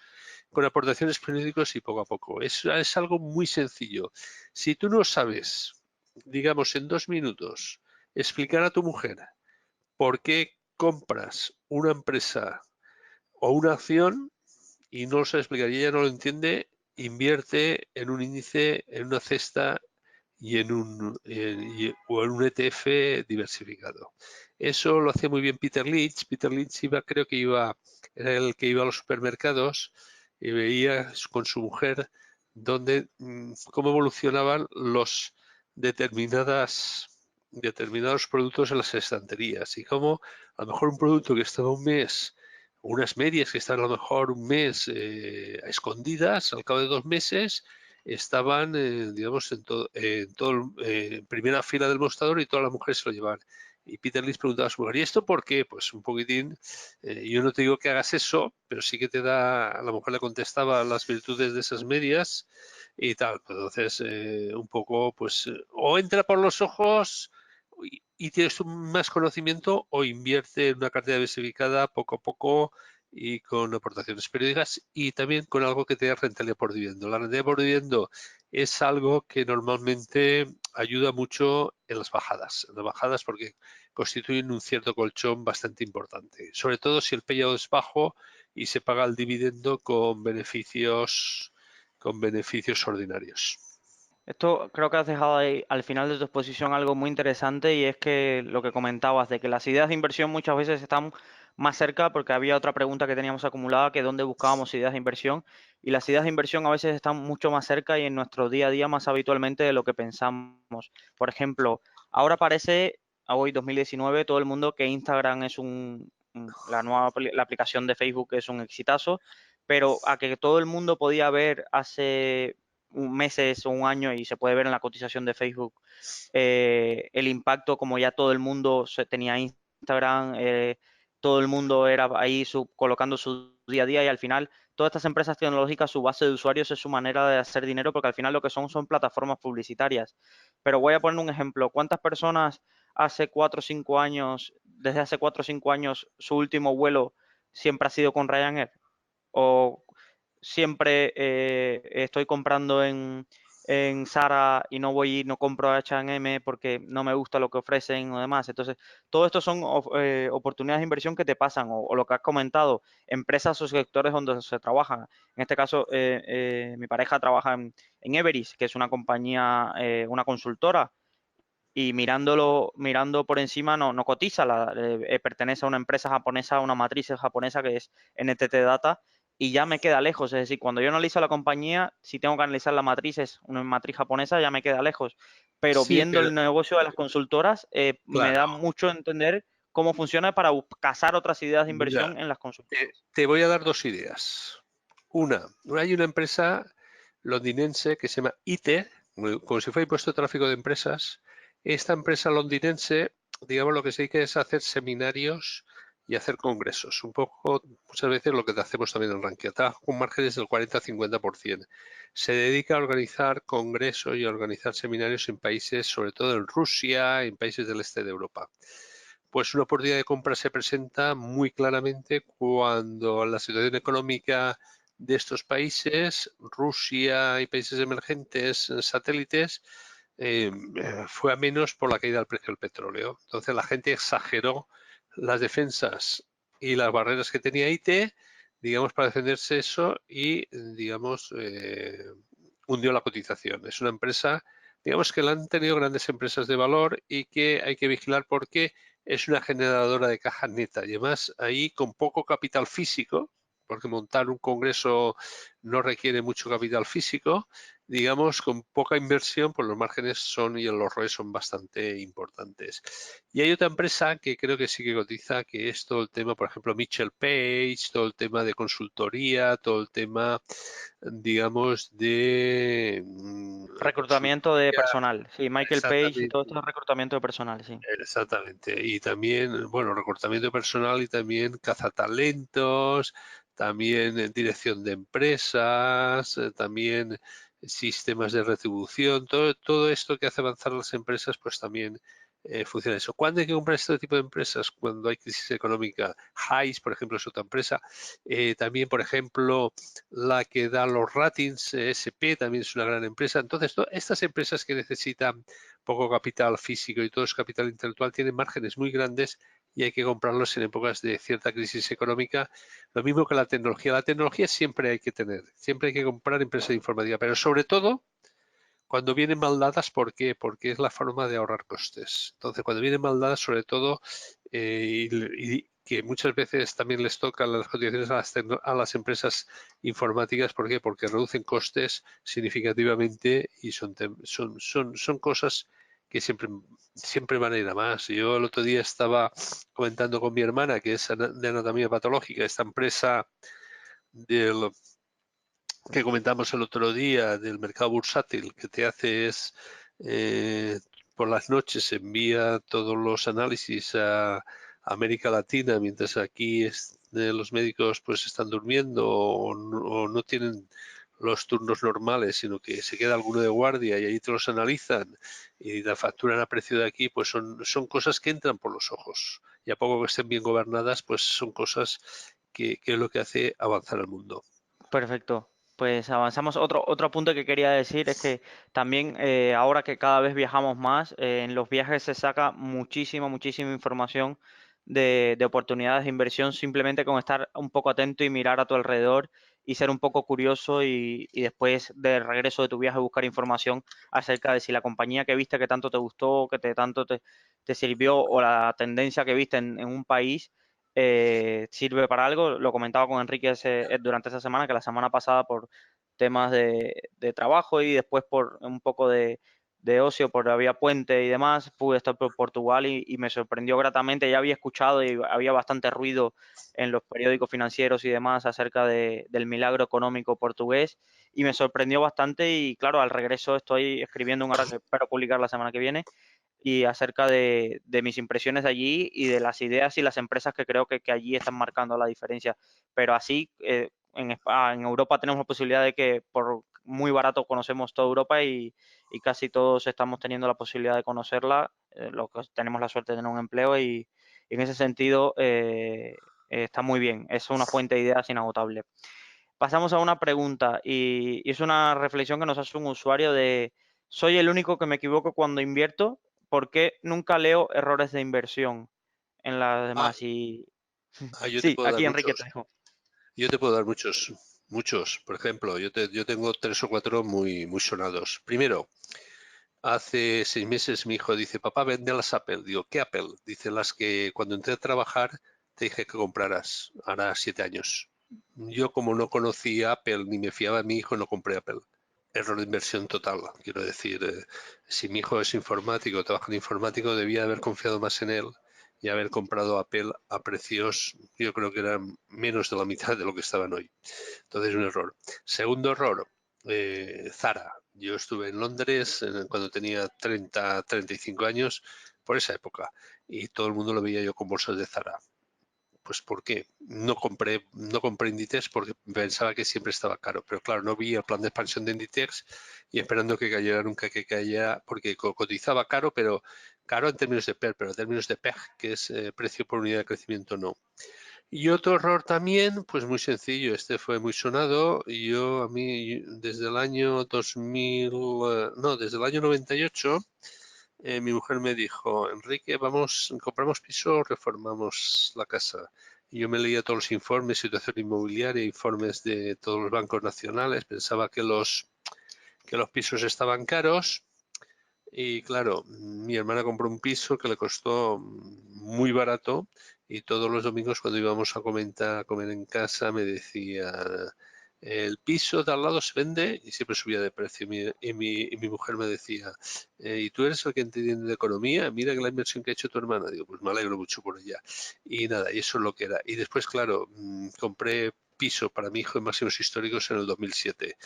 con aportaciones periódicos y poco a poco. Es algo muy sencillo. Si tú no sabes, digamos, en 2 minutos, explicar a tu mujer ¿por qué compras una empresa o una acción y no lo sabe explicar? Y ella no lo entiende, invierte en un índice, en una cesta y o en un ETF diversificado. Eso lo hacía muy bien Peter Lynch. Peter Lynch era el que iba a los supermercados y veía con su mujer cómo evolucionaban los determinados productos en las estanterías y cómo a lo mejor un producto que estaba un mes, unas medias que estaban a lo mejor un mes a escondidas, al cabo de 2 meses estaban, digamos, en primera fila del mostrador y todas las mujeres se lo llevaban. Y Peter Lynch preguntaba a su mujer, ¿y esto por qué? Pues un poquitín, yo no te digo que hagas eso, pero sí que la mujer le contestaba las virtudes de esas medias y tal. Entonces, un poco, pues, o entra por los ojos y tienes más conocimiento o invierte en una cartera diversificada poco a poco y con aportaciones periódicas y también con algo que te dé rentabilidad por dividendo. La rentabilidad por dividendo es algo que normalmente ayuda mucho en las bajadas porque constituyen un cierto colchón bastante importante, sobre todo si el payout es bajo y se paga el dividendo con beneficios ordinarios. Esto creo que has dejado ahí al final de tu exposición algo muy interesante y es que lo que comentabas de que las ideas de inversión muchas veces están más cerca porque había otra pregunta que teníamos acumulada que dónde buscábamos ideas de inversión y las ideas de inversión a veces están mucho más cerca y en nuestro día a día más habitualmente de lo que pensamos. Por ejemplo, ahora parece, a hoy 2019, todo el mundo que Instagram es la aplicación de Facebook es un exitazo, pero a que todo el mundo podía ver hace meses o un año y se puede ver en la cotización de Facebook el impacto como ya todo el mundo tenía Instagram, todo el mundo era ahí colocando su día a día y al final todas estas empresas tecnológicas, su base de usuarios es su manera de hacer dinero porque al final lo que son plataformas publicitarias. Pero voy a poner un ejemplo. ¿Cuántas personas hace 4 o 5 años, desde hace 4 o 5 años, su último vuelo siempre ha sido con Ryanair? ¿O siempre estoy comprando en Zara y no compro H&M porque no me gusta lo que ofrecen o demás? Entonces, todo esto son oportunidades de inversión que te pasan o lo que has comentado, empresas o sectores donde se trabajan. En este caso, mi pareja trabaja en Everis, que es una compañía, una consultora, y mirando por encima no cotiza, pertenece a una empresa japonesa, una matriz japonesa que es NTT Data y ya me queda lejos. Es decir, cuando yo analizo la compañía, si tengo que analizar la matriz, es una matriz japonesa, ya me queda lejos. Pero Sí, viendo pero el negocio de las consultoras, me claro, da mucho a entender cómo funciona para cazar otras ideas de mira, inversión en las consultoras. te voy a dar dos ideas. Hay una empresa londinense que se llama ITE, como si fuera impuesto de tráfico de empresas. Esta empresa londinense, digamos, lo que se dedica es a hacer seminarios y hacer congresos. Un poco, muchas veces, lo que hacemos también en Rankia. Trabaja con márgenes del 40-50%. Se dedica a organizar congresos y a organizar seminarios en países, sobre todo en Rusia, en países del este de Europa. Pues una oportunidad de compra se presenta muy claramente cuando la situación económica de estos países, Rusia y países emergentes, satélites, fue a menos por la caída del precio del petróleo. Entonces la gente exageró las defensas y las barreras que tenía IT, digamos, para defenderse eso y, digamos, hundió la cotización. Es una empresa, digamos, que la han tenido grandes empresas de valor y que hay que vigilar porque es una generadora de caja neta y además ahí con poco capital físico, porque montar un congreso no requiere mucho capital físico, digamos, con poca inversión, pues los márgenes y los ROE son bastante importantes. Y hay otra empresa que creo que sí que cotiza, que es todo el tema, por ejemplo, Mitchell Page, todo el tema de consultoría, todo el tema, digamos, de Reclutamiento de consultoría. personal. Sí, Michael Page y todo Exactamente. esto es reclutamiento de personal, sí. Exactamente. Y también, bueno, reclutamiento personal y también cazatalentos, también dirección de empresas, también sistemas de retribución, todo esto que hace avanzar las empresas, pues también funciona eso. ¿Cuándo hay que comprar este tipo de empresas? Cuando hay crisis económica. Hayes, por ejemplo, es otra empresa. También, por ejemplo, la que da los ratings, SP, también es una gran empresa. Entonces, estas empresas que necesitan poco capital físico y todo es capital intelectual, tienen márgenes muy grandes y hay que comprarlos en épocas de cierta crisis económica. Lo mismo que la tecnología. La tecnología siempre hay que tener, siempre hay que comprar empresas de informática, pero sobre todo cuando vienen mal dadas. ¿Por qué? Porque es la forma de ahorrar costes. Entonces, cuando vienen mal dadas, sobre todo, y que muchas veces también les tocan las cotizaciones a las empresas informáticas. ¿Por qué? Porque reducen costes significativamente y son cosas que siempre van a ir a más. Yo el otro día estaba comentando con mi hermana, que es de anatomía patológica, esta empresa del que comentamos el otro día del mercado bursátil, que te hace es por las noches envía todos los análisis a América Latina, mientras aquí los médicos pues están durmiendo o no tienen los turnos normales, sino que se queda alguno de guardia y ahí te los analizan y la facturan a precio de aquí. Pues son cosas que entran por los ojos, y a poco que estén bien gobernadas, pues son cosas que es lo que hace avanzar el mundo. Perfecto. Pues avanzamos. Otro punto que quería decir es que también ahora que cada vez viajamos más, en los viajes se saca muchísima información de oportunidades de inversión simplemente con estar un poco atento y mirar a tu alrededor y ser un poco curioso y después de regreso de tu viaje buscar información acerca de si la compañía que viste que tanto te gustó, tanto te sirvió o la tendencia que viste en un país sirve para algo. Lo comentaba con Enrique durante esa semana, que la semana pasada por temas de trabajo y después por un poco de ocio, por había puente y demás, pude estar por Portugal y me sorprendió gratamente. Ya había escuchado y había bastante ruido en los periódicos financieros y demás acerca del milagro económico portugués y me sorprendió bastante y claro, al regreso estoy escribiendo un artículo que espero publicar la semana que viene y acerca de mis impresiones de allí y de las ideas y las empresas que creo que allí están marcando la diferencia. Pero así, en Europa tenemos la posibilidad de que por muy barato conocemos toda Europa y casi todos estamos teniendo la posibilidad de conocerla, los que tenemos la suerte de tener un empleo y en ese sentido está muy bien, es una fuente de ideas inagotable. Pasamos a una pregunta y es una reflexión que nos hace un usuario de, soy el único que me equivoco cuando invierto, ¿por qué nunca leo errores de inversión en las Ah, demás? Y yo te sí, puedo dar aquí Enrique te muchos. dejo. Yo te puedo dar muchos. Por ejemplo, yo tengo 3 o 4 muy sonados. Primero, hace 6 meses mi hijo dice, papá, vende las Apple. Digo, ¿qué Apple? Dice, las que cuando entré a trabajar te dije que compraras. Hará 7 años. Yo, como no conocía Apple ni me fiaba de mi hijo, no compré Apple. Error de inversión total. Quiero decir, si mi hijo es informático, trabaja en informático, debía haber confiado más en él y haber comprado Apple a precios, yo creo que eran menos de la mitad de lo que estaban hoy. Entonces, un error. Segundo error, Zara. Yo estuve en Londres cuando tenía 35 años, por esa época, y todo el mundo lo veía yo con bolsas de Zara. Pues ¿por qué? No compré Inditex porque pensaba que siempre estaba caro, pero claro, no vi el plan de expansión de Inditex y esperando que cayera nunca que cayera, porque cotizaba caro, pero caro en términos de PER, pero en términos de PEG, que es precio por unidad de crecimiento, no. Y otro error también, pues muy sencillo, este fue muy sonado. A mí, desde el año 2000, no, desde el año 98, mi mujer me dijo, Enrique, compramos piso o reformamos la casa. Y yo me leía todos los informes, situación inmobiliaria, informes de todos los bancos nacionales, pensaba que los pisos estaban caros. Y claro, mi hermana compró un piso que le costó muy barato y todos los domingos cuando íbamos a comer en casa me decía, el piso de al lado se vende, y siempre subía de precio. Y mi mujer me decía, ¿y tú eres el que entiende de economía? Mira que la inversión que ha hecho tu hermana. Digo, pues me alegro mucho por ella. Y nada, y eso es lo que era. Y después, claro, compré piso para mi hijo en máximos históricos en el 2007.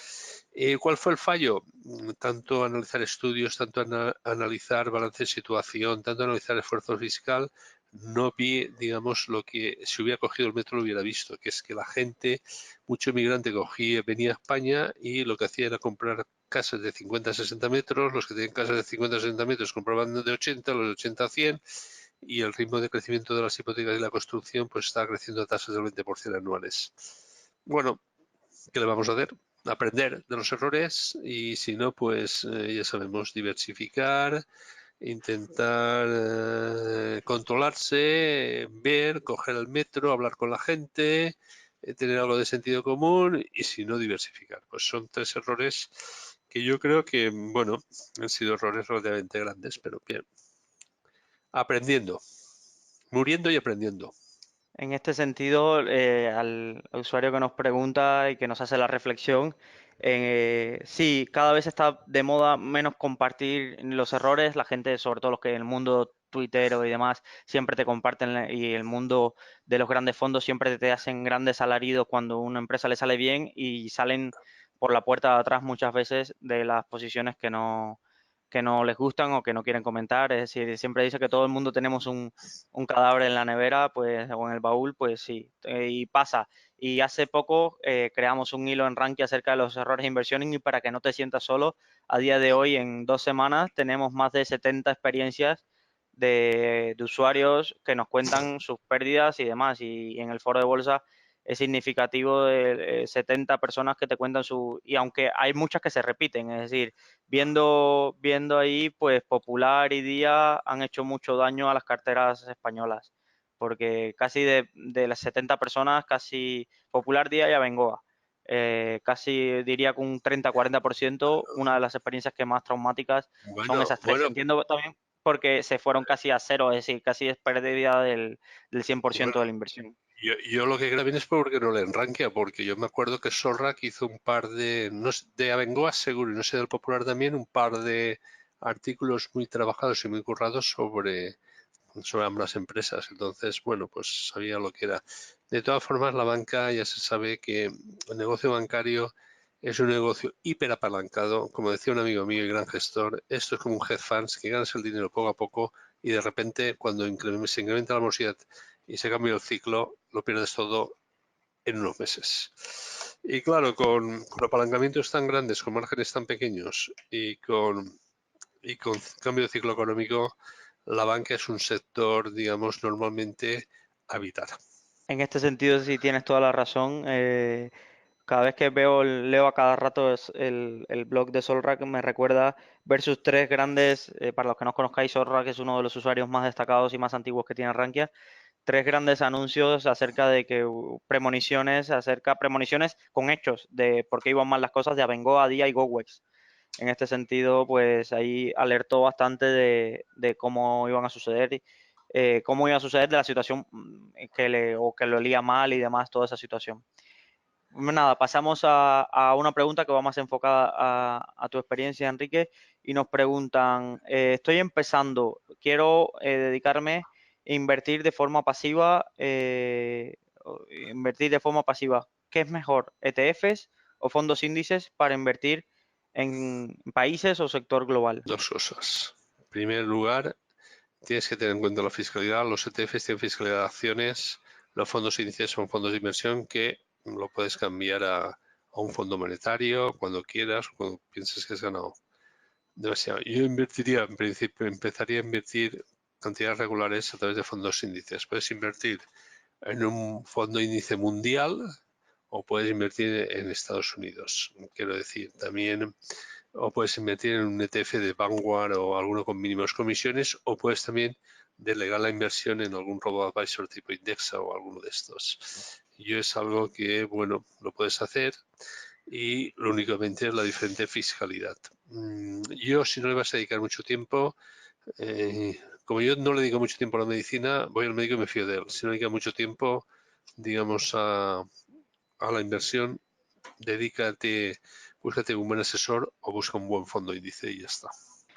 ¿Cuál fue el fallo? Tanto analizar estudios, tanto analizar balance de situación, tanto analizar esfuerzo fiscal, no vi, digamos, lo que si hubiera cogido el metro lo hubiera visto, que es que la gente, mucho inmigrante venía a España y lo que hacía era comprar casas de 50 a 60 metros, los que tenían casas de 50 a 60 metros compraban de 80, los de 80 a 100, y el ritmo de crecimiento de las hipotecas y la construcción pues estaba creciendo a tasas del 20% anuales. Bueno, ¿qué le vamos a hacer? Aprender de los errores y si no, pues ya sabemos, diversificar intentar controlarse, ver, coger el metro, hablar con la gente, tener algo de sentido común y si no, diversificar. Pues son 3 errores que yo creo que, bueno, han sido errores relativamente grandes, pero bien. Aprendiendo, muriendo y aprendiendo. En este sentido, al usuario que nos pregunta y que nos hace la reflexión, sí, cada vez está de moda menos compartir los errores. La gente, sobre todo los que en el mundo tuitero y demás, siempre te comparten y el mundo de los grandes fondos siempre te hacen grandes alaridos cuando una empresa le sale bien y salen por la puerta de atrás muchas veces de las posiciones que no les gustan o que no quieren comentar. Es decir, siempre dice que todo el mundo tenemos un cadáver en la nevera, pues, o en el baúl, pues sí, y pasa. Y hace poco creamos un hilo en Rankia acerca de los errores de inversión y para que no te sientas solo, a día de hoy, en 2 semanas, tenemos más de 70 experiencias de usuarios que nos cuentan sus pérdidas y demás. Y en el foro de bolsa es significativo de 70 personas que te cuentan su... Y aunque hay muchas que se repiten, es decir, viendo ahí, pues Popular y Día han hecho mucho daño a las carteras españolas, porque casi de las 70 personas, casi Popular, Día y Abengoa, casi diría que un 30-40%, una de las experiencias que más traumáticas son Bueno, esas tres. bueno, Entiendo también porque se fueron casi a cero, es decir, casi es pérdida del 100% bueno, de la inversión. yo lo que creo también es porque no le enranquea, porque yo me acuerdo que Sorrak hizo un par de, no sé, de Abengoa seguro, y no sé del Popular también, un par de artículos muy trabajados y muy currados sobre ambas empresas. Entonces, bueno, pues sabía lo que era. De todas formas, la banca ya se sabe que el negocio bancario es un negocio hiperapalancado. Como decía un amigo mío y gran gestor, esto es como un hedge funds que ganas el dinero poco a poco y de repente cuando se incrementa la morosidad y se cambia el ciclo, lo pierdes todo en unos meses. Y claro, con apalancamientos tan grandes, con márgenes tan pequeños y con cambio de ciclo económico, la banca es un sector, digamos, normalmente a evitar. En este sentido, sí tienes toda la razón. Cada vez que leo a cada rato el blog de Solrak, me recuerda ver sus tres grandes, para los que no os conozcáis, Solrak es uno de los usuarios más destacados y más antiguos que tiene Rankia, tres grandes anuncios acerca de que premoniciones con hechos de por qué iban mal las cosas de Abengoa, Día y Gowex. En este sentido, pues ahí alertó bastante de cómo iban a suceder, cómo iba a suceder de la situación o que lo olía mal y demás, toda esa situación. Nada, pasamos a una pregunta que va más enfocada a tu experiencia, Enrique, y nos preguntan, estoy empezando, quiero dedicarme a invertir de forma pasiva, ¿qué es mejor, ETFs o fondos índices para invertir en países o sector global? Dos cosas. En primer lugar, tienes que tener en cuenta la fiscalidad. Los ETFs tienen fiscalidad de acciones. Los fondos índices son fondos de inversión que lo puedes cambiar a un fondo monetario cuando quieras, cuando pienses que has ganado demasiado. Yo invertiría, en principio, empezaría a invertir cantidades regulares a través de fondos índices. Puedes invertir en un fondo índice mundial o puedes invertir en Estados Unidos. Quiero decir, también, o puedes invertir en un ETF de Vanguard o alguno con mínimas comisiones, o puedes también delegar la inversión en algún robo-advisor tipo Indexa o alguno de estos. Yo es algo que, bueno, lo puedes hacer y lo únicamente es la diferente fiscalidad. Yo, si no le vas a dedicar mucho tiempo, como yo no le dedico mucho tiempo a la medicina, voy al médico y me fío de él. Si no le dedica mucho tiempo, digamos, a la inversión, dedícate, búscate un buen asesor o busca un buen fondo índice y ya está.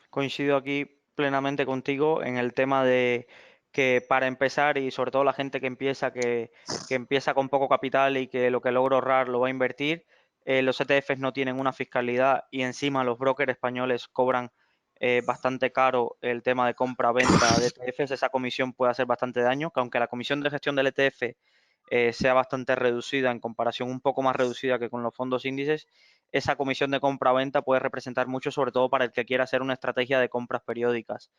Coincido aquí plenamente contigo en el tema de que para empezar y sobre todo la gente que empieza con poco capital y que lo que logra ahorrar lo va a invertir, los ETFs no tienen una fiscalidad y encima los brokers españoles cobran bastante caro el tema de compra-venta de ETFs, esa comisión puede hacer bastante daño, que aunque la comisión de gestión del ETF sea bastante reducida en comparación, un poco más reducida que con los fondos índices, esa comisión de compra-venta puede representar mucho, sobre todo para el que quiera hacer una estrategia de compras periódicas.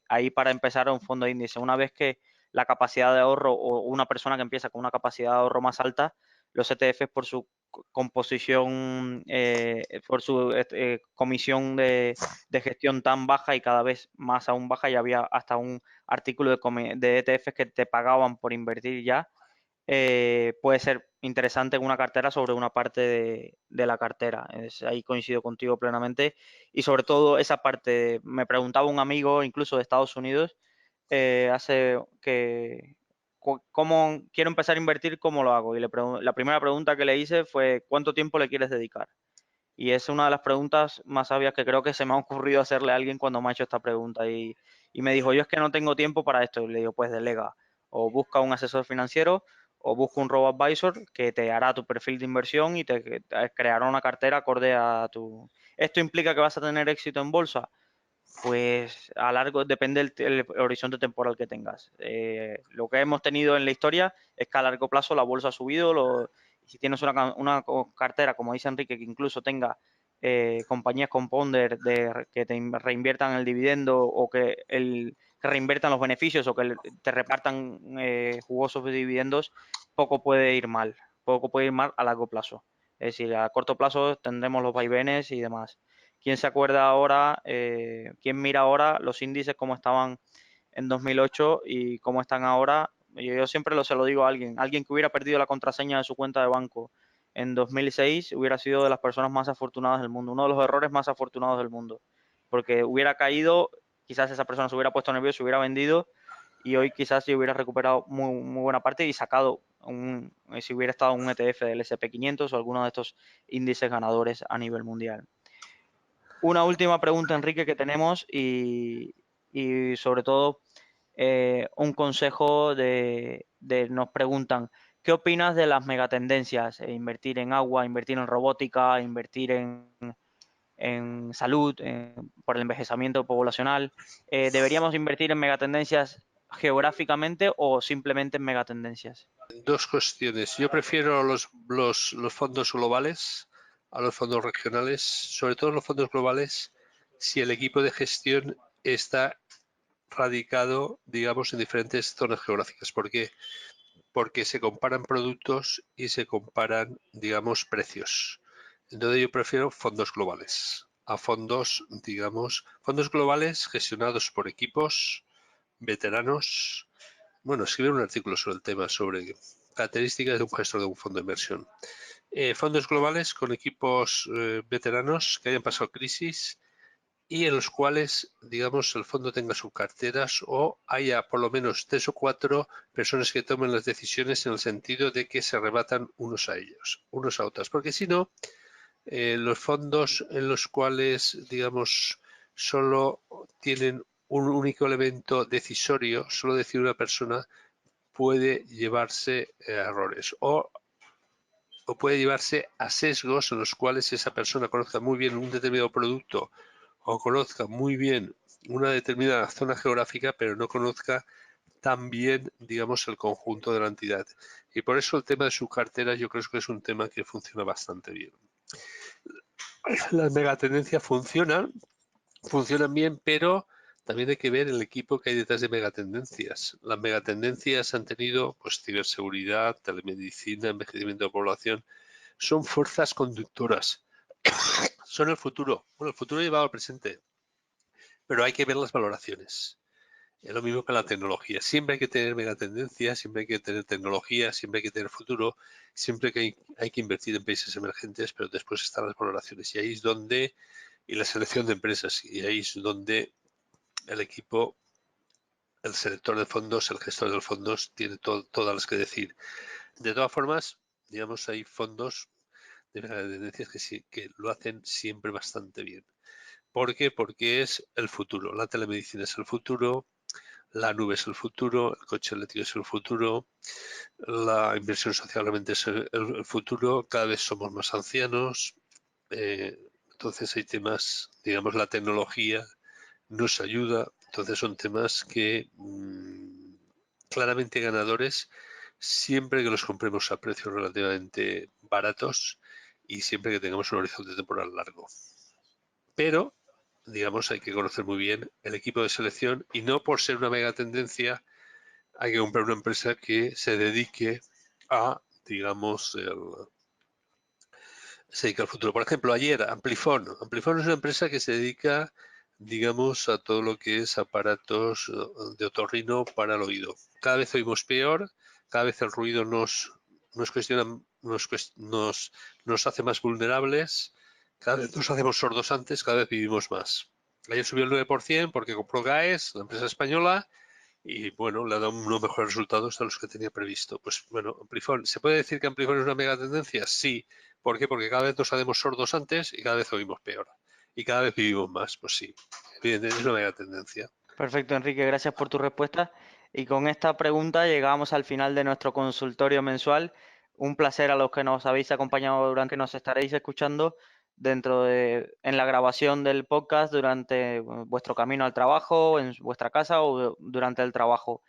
Ahí para empezar a un fondo índice, una vez que la capacidad de ahorro o una persona que empieza con una capacidad de ahorro más alta, los ETFs por su composición, por su comisión de gestión tan baja y cada vez más aún baja, y había hasta un artículo de ETFs que te pagaban por invertir ya. Puede ser interesante en una cartera sobre una parte de la cartera. Ahí coincido contigo plenamente. Y sobre todo esa parte, me preguntaba un amigo, incluso de Estados Unidos, hace que, ¿cómo quiero empezar a invertir? ¿Cómo lo hago? Y la primera pregunta que le hice fue, ¿cuánto tiempo le quieres dedicar? Y es una de las preguntas más sabias que creo que se me ha ocurrido hacerle a alguien cuando me ha hecho esta pregunta. Y me dijo, yo es que no tengo tiempo para esto. Y le digo, pues delega. O busca un asesor financiero o busca un robo-advisor que te hará tu perfil de inversión y te creará una cartera acorde a tu... ¿Esto implica que vas a tener éxito en bolsa? Pues a largo, depende el horizonte temporal que tengas. Lo que hemos tenido en la historia es que a largo plazo la bolsa ha subido. Si tienes una cartera, como dice Enrique, que incluso tenga compañías con ponder que te reinviertan el dividendo o que reinviertan los beneficios o que te repartan jugosos dividendos, poco puede ir mal. Poco puede ir mal a largo plazo. Es decir, a corto plazo tendremos los vaivenes y demás. ¿Quién se acuerda ahora, quién mira ahora los índices como estaban en 2008 y cómo están ahora? Yo siempre se lo digo a alguien que hubiera perdido la contraseña de su cuenta de banco en 2006 hubiera sido de las personas más afortunadas del mundo, uno de los errores más afortunados del mundo, porque hubiera caído, quizás esa persona se hubiera puesto nerviosa, se hubiera vendido y hoy quizás se hubiera recuperado muy, muy buena parte y sacado, si hubiera estado un ETF del S&P 500 o alguno de estos índices ganadores a nivel mundial. Una última pregunta, Enrique, que tenemos y sobre todo un consejo nos preguntan, ¿qué opinas de las megatendencias? Invertir en agua, invertir en robótica, invertir en salud, por el envejecimiento poblacional. ¿Deberíamos invertir en megatendencias geográficamente o simplemente en megatendencias? Dos cuestiones. Yo prefiero los fondos globales a los fondos regionales, sobre todo los fondos globales, si el equipo de gestión está radicado, digamos, en diferentes zonas geográficas. ¿Por qué? Porque se comparan productos y se comparan, digamos, precios. Entonces yo prefiero fondos globales a fondos, digamos, fondos globales gestionados por equipos veteranos. Bueno, escribir un artículo sobre el tema, sobre características de un gestor de un fondo de inversión. Fondos globales con equipos veteranos que hayan pasado crisis y en los cuales, digamos, el fondo tenga sus carteras o haya por lo menos 3 o 4 personas que tomen las decisiones en el sentido de que se rebatan unos a ellos, unos a otras. Porque si no, los fondos en los cuales, digamos, solo tienen un único elemento decisorio, solo decir una persona, puede llevarse a errores o puede llevarse a sesgos en los cuales esa persona conozca muy bien un determinado producto o conozca muy bien una determinada zona geográfica, pero no conozca tan bien, digamos, el conjunto de la entidad. Y por eso el tema de sus carteras yo creo que es un tema que funciona bastante bien. Las megatendencias funcionan bien, pero también hay que ver el equipo que hay detrás de megatendencias. Las megatendencias han tenido pues ciberseguridad, telemedicina, envejecimiento de población. Son fuerzas conductoras. Son el futuro. Bueno, el futuro llevado al presente. Pero hay que ver las valoraciones. Es lo mismo que la tecnología. Siempre hay que tener megatendencias, siempre hay que tener tecnología, siempre hay que tener futuro, siempre que hay que invertir en países emergentes, pero después están las valoraciones. Y ahí es donde, y la selección de empresas, y ahí es donde el equipo, el selector de fondos, el gestor de fondos, tiene todas las que decir. De todas formas, digamos, hay fondos de megatendencias que lo hacen siempre bastante bien. ¿Por qué? Porque es el futuro. La telemedicina es el futuro, la nube es el futuro, el coche eléctrico es el futuro, la inversión social realmente es el futuro, cada vez somos más ancianos, entonces hay temas, digamos, la tecnología nos ayuda, entonces son temas que claramente ganadores siempre que los compremos a precios relativamente baratos y siempre que tengamos un horizonte temporal largo. Pero, digamos, hay que conocer muy bien el equipo de selección y no por ser una mega tendencia hay que comprar una empresa que se dedique a digamos, se dedica al futuro. Por ejemplo, ayer Amplifon. Amplifon es una empresa que se dedica, digamos, a todo lo que es aparatos de otorrino para el oído. Cada vez oímos peor, cada vez el ruido nos hace más vulnerables, cada vez nos hacemos sordos antes, cada vez vivimos más. Ayer subió el 9% porque compró GAES, la empresa española, y bueno, le ha dado unos mejores resultados de los que tenía previsto. Pues bueno, Amplifon, ¿se puede decir que Amplifon es una mega tendencia? Sí. ¿Por qué? Porque cada vez nos hacemos sordos antes y cada vez oímos peor. Y cada vez vivimos más, pues sí. Bien, es una mega tendencia. Perfecto, Enrique, gracias por tu respuesta. Y con esta pregunta llegamos al final de nuestro consultorio mensual. Un placer a los que nos habéis acompañado durante que nos estaréis escuchando en la grabación del podcast durante vuestro camino al trabajo, en vuestra casa o durante el trabajo.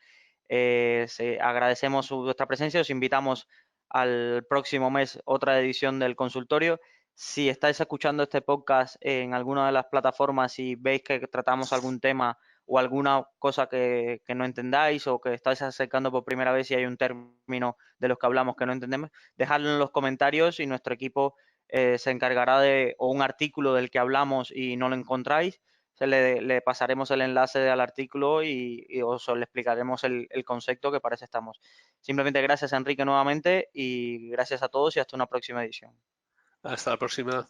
Agradecemos vuestra presencia, os invitamos al próximo mes otra edición del consultorio. Si estáis escuchando este podcast en alguna de las plataformas y veis que tratamos algún tema o alguna cosa que no entendáis o que estáis acercando por primera vez y hay un término de los que hablamos que no entendemos, dejadlo en los comentarios y nuestro equipo se encargará o un artículo del que hablamos y no lo encontráis, le pasaremos el enlace al artículo y os le explicaremos el concepto que para eso estamos. Simplemente gracias, Enrique, nuevamente y gracias a todos y hasta una próxima edición. Hasta la próxima.